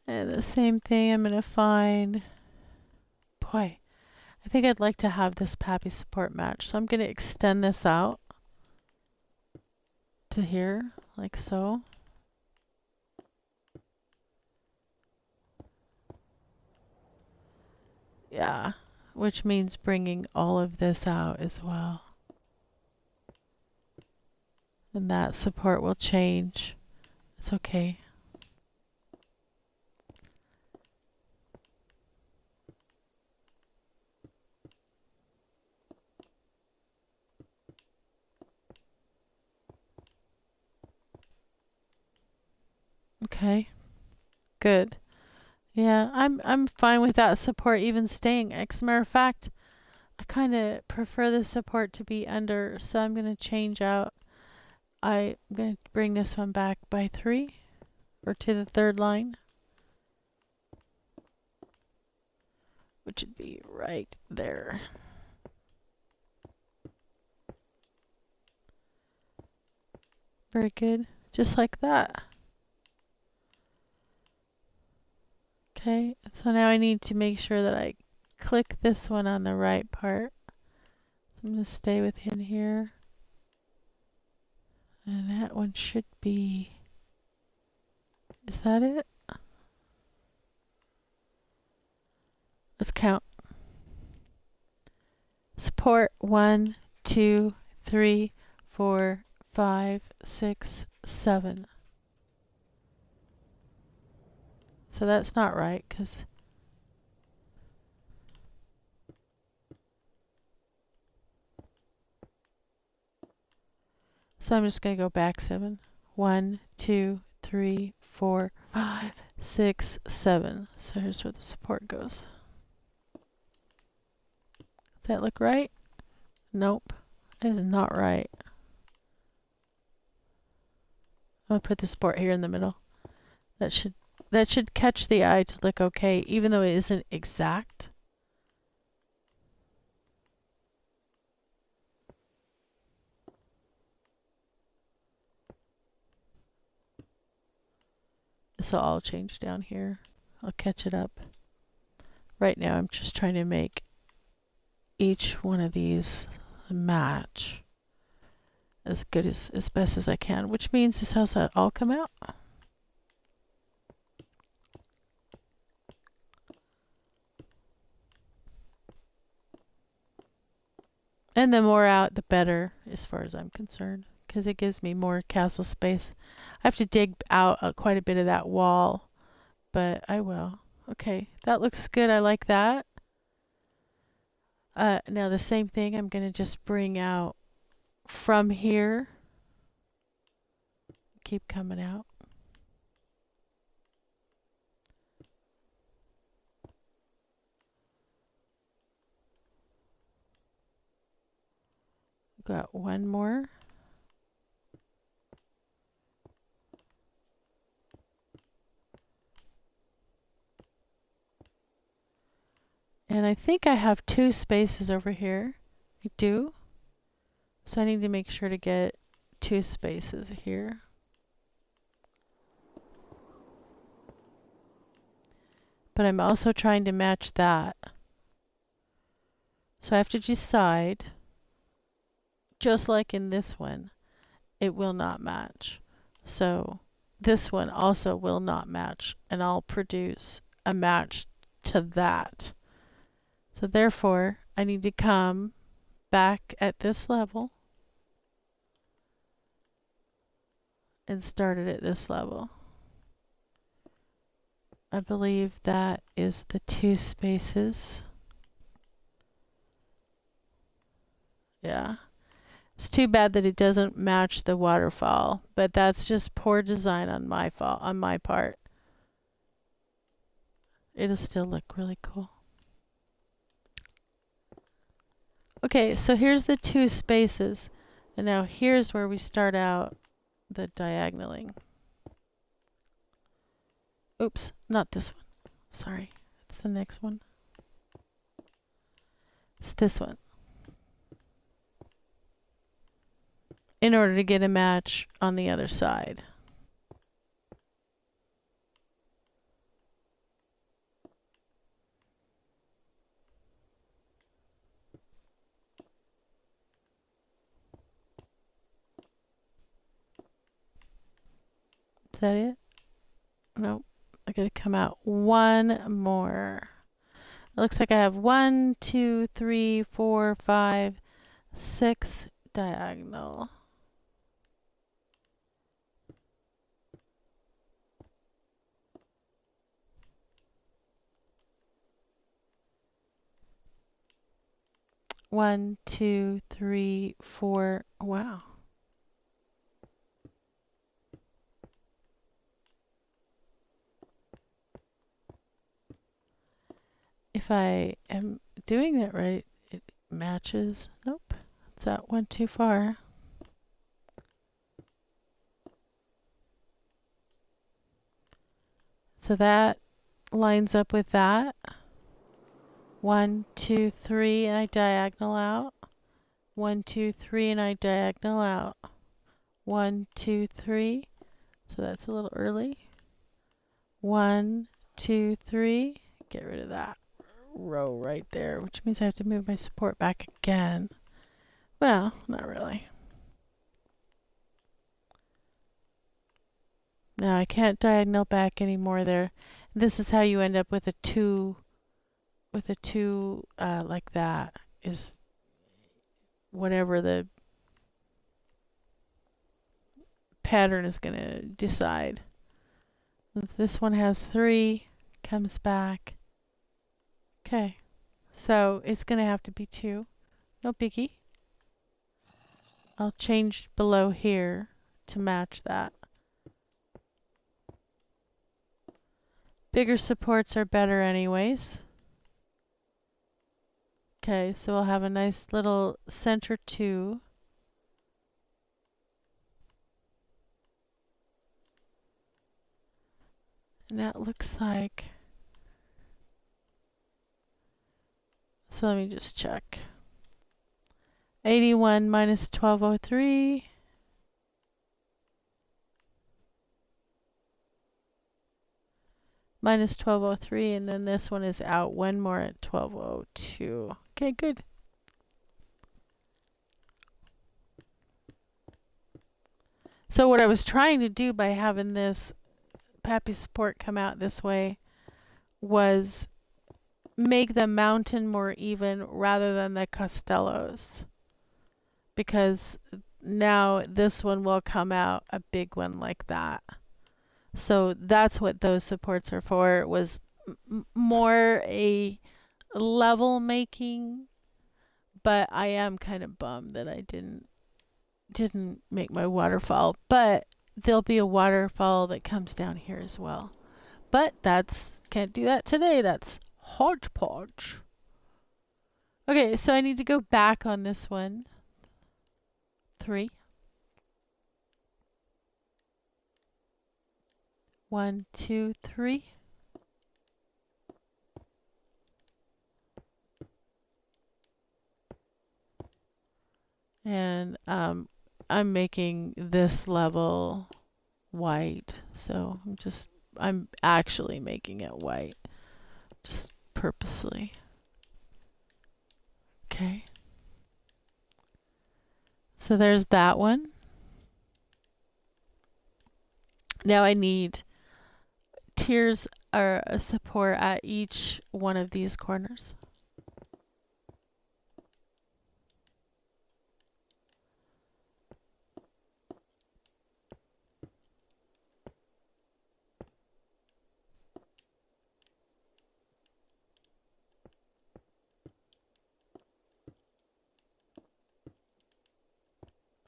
And the same thing I'm going to find. Boy, I think I'd like to have this Pappy support match. So I'm going to extend this out to here, like so. Yeah, which means bringing all of this out as well. And that support will change. It's okay. Okay, good. Yeah, I'm fine with that support even staying. As a matter of fact, I kind of prefer the support to be under, so I'm going to change out. I'm going to bring this one back by 3 or to the third line, which would be right there. Very good. Just like that. Okay, so now I need to make sure that I click this one on the right part. So I'm going to stay within here. And that one should be... Is that it? Let's count. Support 1, 2, 3, 4, 5, 6, 7. So that's not right because so I'm just going to go back 7. 1, 2, 3, 4, 5, 6, 7. So here's where the support goes. Does that look right? Nope. It is not right. I'm going to put the support here in the middle. That should catch the eye to look okay, even though it isn't exact. This will all change down here. I'll catch it up. Right now I'm just trying to make each one of these match as good as best as I can, which means this has that all come out. And the more out, the better, as far as I'm concerned, because it gives me more castle space. I have to dig out quite a bit of that wall, but I will. Okay, that looks good. I like that. Now the same thing, I'm going to just bring out from here. Keep coming out. Got one more. And I think I have 2 spaces over here. I do. So I need to make sure to get 2 spaces here. But I'm also trying to match that. So I have to decide, just like in this one, it will not match. So this one also will not match, and I'll produce a match to that. So therefore, I need to come back at this level and start it at this level. I believe that is the 2 spaces. Yeah. It's too bad that it doesn't match the waterfall, but that's just poor design on my part. It'll still look really cool. Okay, so here's the 2 spaces. And now here's where we start out the diagonaling. Oops, not this one. Sorry, it's the next one. It's this one. In order to get a match on the other side. that it? Nope. I gotta come out one more. It looks like I have 1, 2, 3, 4, 5, 6 diagonal. One, two, three, four. Wow. If I am doing that right, it matches. Nope. That went too far. So that lines up with that. 1, 2, 3, and I diagonal out. 1, 2, 3, and I diagonal out. 1, 2, 3. So that's a little early. 1, 2, 3. Get rid of that row right there, which means I have to move my support back again. Well, not really. No, I can't diagonal back anymore there. This is how you end up with a 2, like that, is whatever the pattern is going to decide. If this one has 3, comes back. Okay, so it's going to have to be 2. No biggie. I'll change below here to match that. Bigger supports are better anyways. Okay, so we'll have a nice little center 2. And that looks like... So let me just check. 81 minus 1203. Minus 1203, and then this one is out one more at 1202. Okay, good. So what I was trying to do by having this Pappy support come out this way was make the mountain more even rather than the Costellos. Because now this one will come out a big one like that. So that's what those supports are for. It was more a level making, but I am kind of bummed that I didn't make my waterfall. But there'll be a waterfall that comes down here as well. But can't do that today. That's hodgepodge. Okay, so I need to go back on this one. 3. 1, 2, 3. And I'm making this level white, so I'm actually making it white, just purposely. Okay. So there's that one. Now I need tiers or a support at each one of these corners.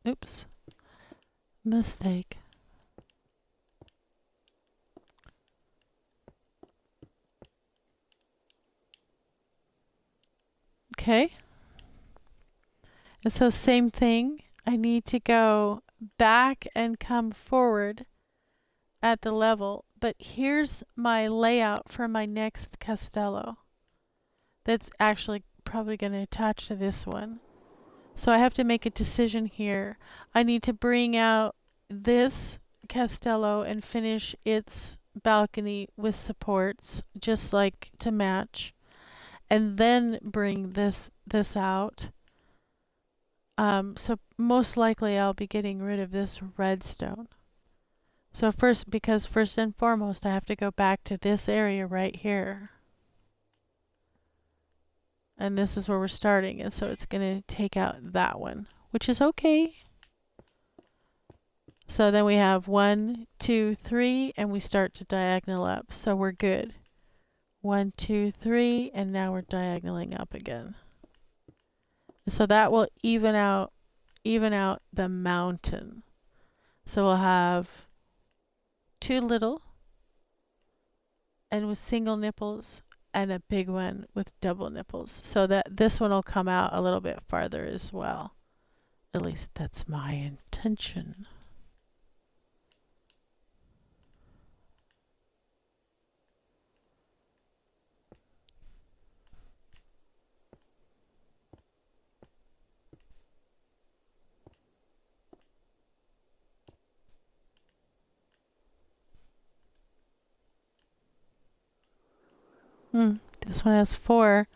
Oops. Mistake. Okay. And so same thing. I need to go back and come forward at the level. But here's my layout for my next Castello. That's actually probably going to attach to this one. So I have to make a decision here. I need to bring out this Castello and finish its balcony with supports, just like to match, and then bring this out. So most likely I'll be getting rid of this redstone. So first, because first and foremost, I have to go back to this area right here. And this is where we're starting. And so it's going to take out that one, which is okay. So then we have 1, 2, 3, and we start to diagonal up. So we're good. 1, 2, 3, and now we're diagonaling up again. So that will even out the mountain. So we'll have 2 little and with single nipples and a big one with double nipples. So that this one will come out a little bit farther as well. At least that's my intention. This one has 4.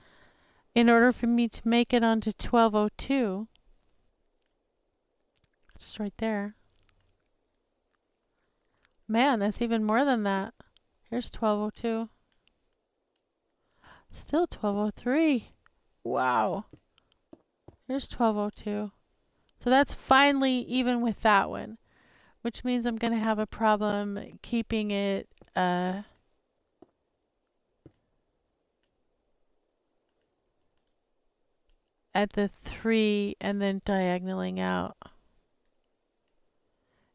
In order for me to make it onto 1202, just right there. Man, that's even more than that. Here's 1202. Still 1203. Wow. Here's 1202. So that's finally even with that one, which means I'm going to have a problem keeping it at the 3 and then diagonaling out.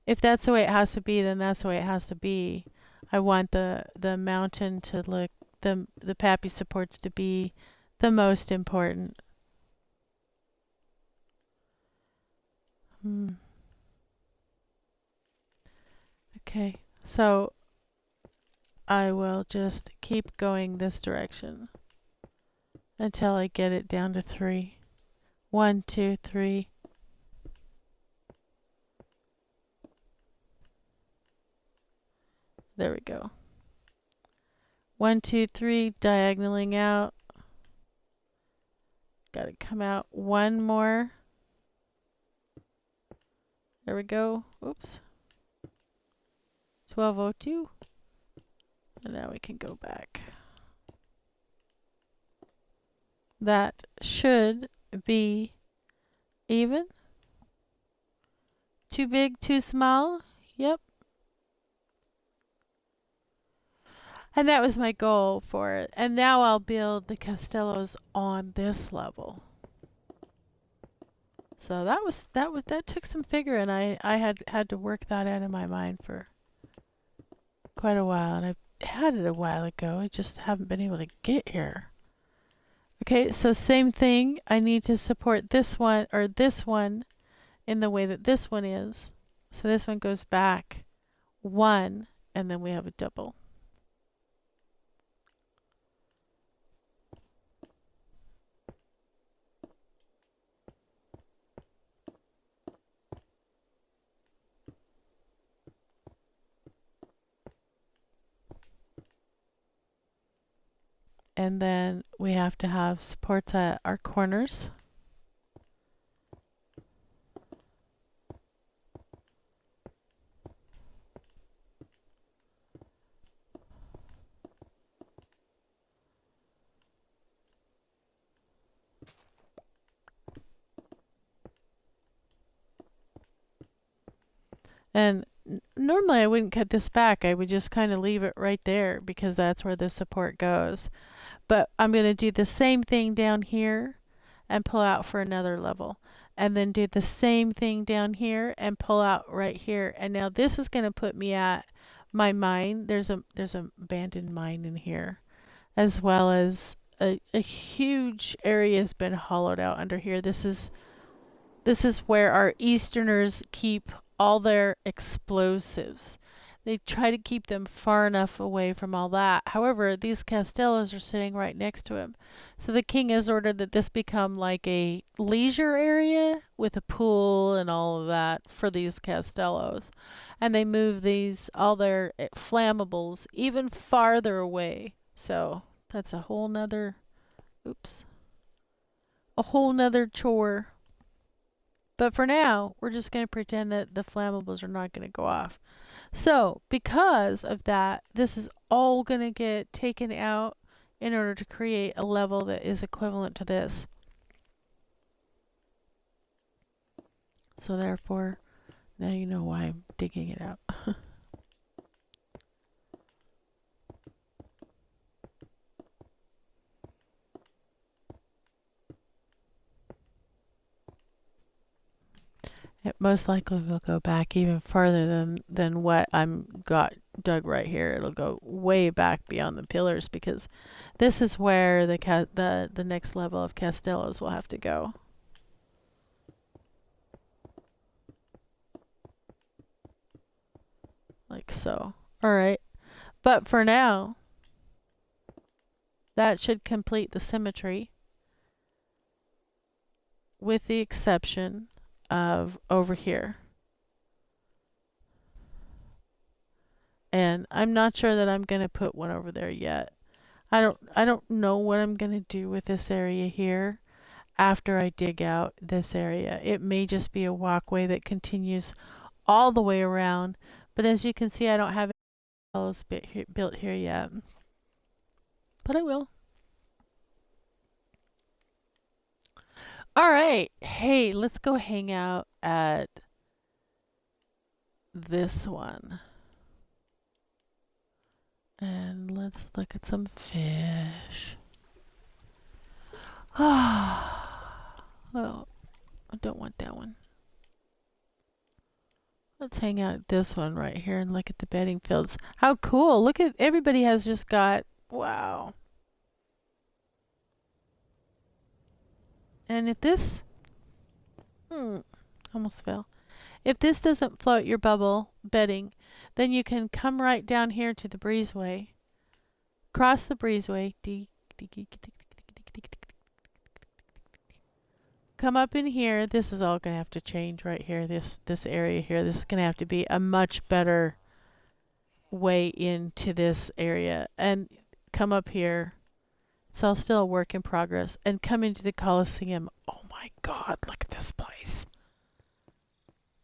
If that's the way it has to be, then that's the way it has to be. I want the mountain to look, the Pappy supports to be the most important. Okay, so I will just keep going this direction until I get it down to 3. 1, 2, 3. There we go. 1, 2, 3, diagonaling out. Got to come out one more. There we go. Oops. 1202. And now we can go back. That should be even. Too big, too small? Yep. And that was my goal for it. And now I'll build the castellos on this level. So that took some figuring. I had to work that out in my mind for quite a while, and I had it a while ago. I just haven't been able to get here. Okay, so same thing. I need to support this one or this one in the way that this one is. So this one goes back 1, and then we have a double. And then we have to have supports at our corners. And normally I wouldn't cut this back. I would just kind of leave it right there because that's where the support goes. But I'm going to do the same thing down here and pull out for another level. And then do the same thing down here and pull out right here. And now this is going to put me at my mine. There's a abandoned mine in here, as well as a huge area has been hollowed out under here. This is where our Easterners keep all their explosives. They try to keep them far enough away from all that. However, these castellos are sitting right next to him. So the king has ordered that this become like a leisure area with a pool and all of that for these castellos. And they move all their flammables even farther away. So that's a whole nother chore. But for now, we're just going to pretend that the flammables are not going to go off. So, because of that, this is all going to get taken out in order to create a level that is equivalent to this. So therefore, now you know why I'm digging it out. It most likely will go back even farther than what I'm got dug right here. It'll go way back beyond the pillars because this is where the next level of Castellos will have to go. Like so. All right. But for now, that should complete the symmetry with the exception of over here. And I'm not sure that I'm going to put one over there yet. I don't know what I'm going to do with this area here after I dig out this area. It may just be a walkway that continues all the way around, but as you can see, I don't have it built here yet. But I will. All right. Hey, let's go hang out at this one. And let's look at some fish. Well, I don't want that one. Let's hang out at this one right here and look at the bedding fields. How cool. Look at everybody has just got, wow. And if this, almost fell. If this doesn't float your bubble bedding, then you can come right down here to the breezeway. Cross the breezeway. Come up in here. This is all going to have to change right here. This area here. This is going to have to be a much better way into this area. And come up here. It's all still a work in progress. And come into the Coliseum. Oh my God, look at this place.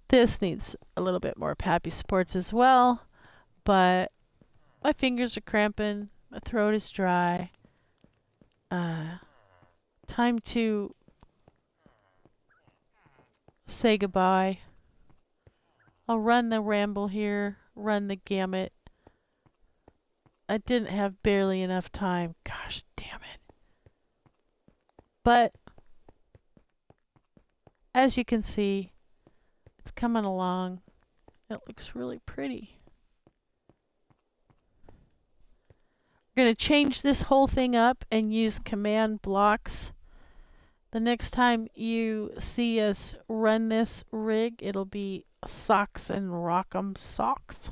This needs a little bit more Pappy supports as well. But my fingers are cramping. My throat is dry. Time to say goodbye. I'll run the ramble here, run the gamut. I didn't have barely enough time. Gosh damn it. But as you can see, it's coming along. It looks really pretty. We're going to change this whole thing up and use command blocks. The next time you see us run this rig, it'll be socks and rock'em socks.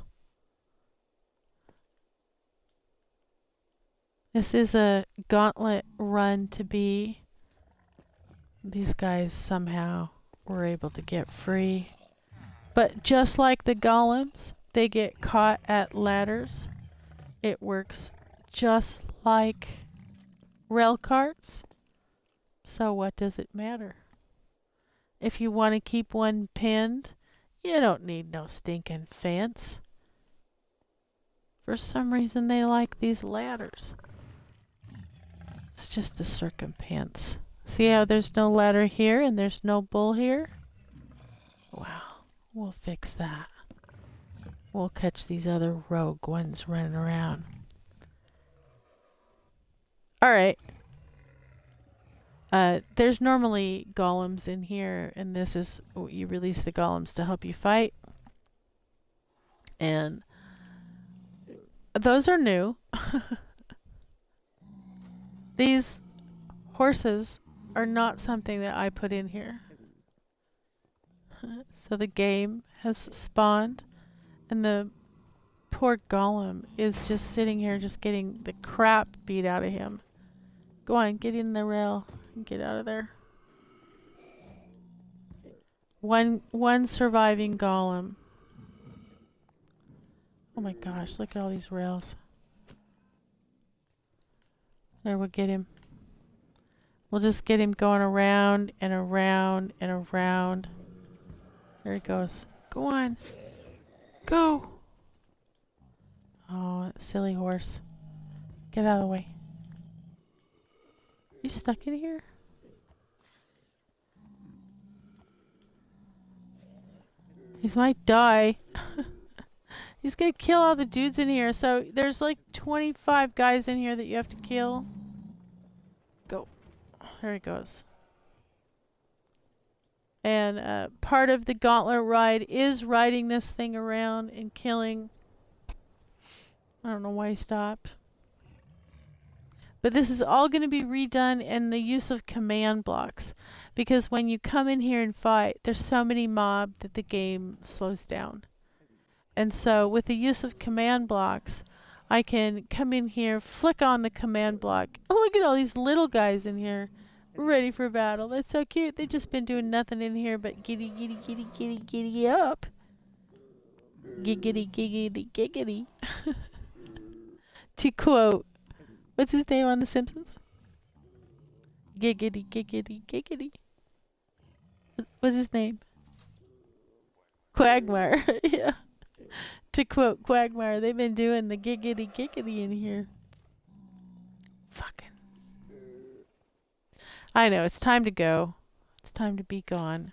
This is a gauntlet run to be. These guys somehow were able to get free. But just like the golems, they get caught at ladders. It works just like rail carts. So what does it matter? If you want to keep one pinned, you don't need no stinking fence. For some reason they like these ladders. It's just a circumstance. See how there's no ladder here and there's no bull here? Wow, we'll fix that. We'll catch these other rogue ones running around. Alright. There's normally golems in here, and this is, you release the golems to help you fight. And those are new. These horses are not something that I put in here. So the game has spawned, and the poor golem is just sitting here just getting the crap beat out of him. Go on, get in the rail and get out of there. One surviving golem. Oh my gosh, look at all these rails. There, we'll get him. We'll just get him going around and around and around. There he goes. Go on. Go. Oh, silly horse. Get out of the way. You stuck in here? He might die. He's gonna kill all the dudes in here. So there's like 25 guys in here that you have to kill. Go. There he goes. And part of the gauntlet ride is riding this thing around and killing. I don't know why he stopped. But this is all going to be redone in the use of command blocks. Because when you come in here and fight, there's so many mob that the game slows down. And so with the use of command blocks, I can come in here, flick on the command block. Oh, look at all these little guys in here, ready for battle. That's so cute. They've just been doing nothing in here but giddy, giddy, giddy, giddy, giddy up. Giggity, giggity, giggity. To quote, what's his name on The Simpsons? Giggity, giggity, giggity. What's his name? Quagmire. Yeah. To quote Quagmire, they've been doing the giggity, giggity in here. Fucking. I know, it's time to go. It's time to be gone.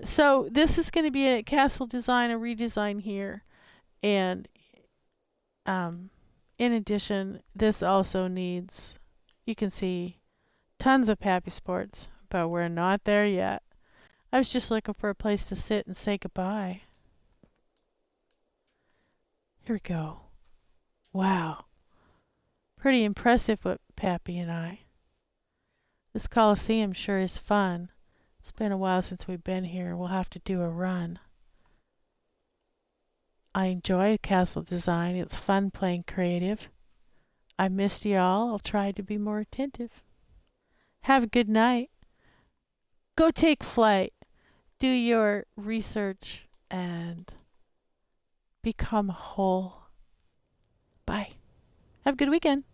So this is going to be a castle design, a redesign here. And in addition, this also needs, you can see, tons of Pappy Sports, but we're not there yet. I was just looking for a place to sit and say goodbye. Here we go. Wow. Pretty impressive with Pappy and I. This Coliseum sure is fun. It's been a while since we've been here. We'll have to do a run. I enjoy castle design. It's fun playing creative. I missed y'all. I'll try to be more attentive. Have a good night. Go take flight. Do your research and become whole. Bye. Have a good weekend.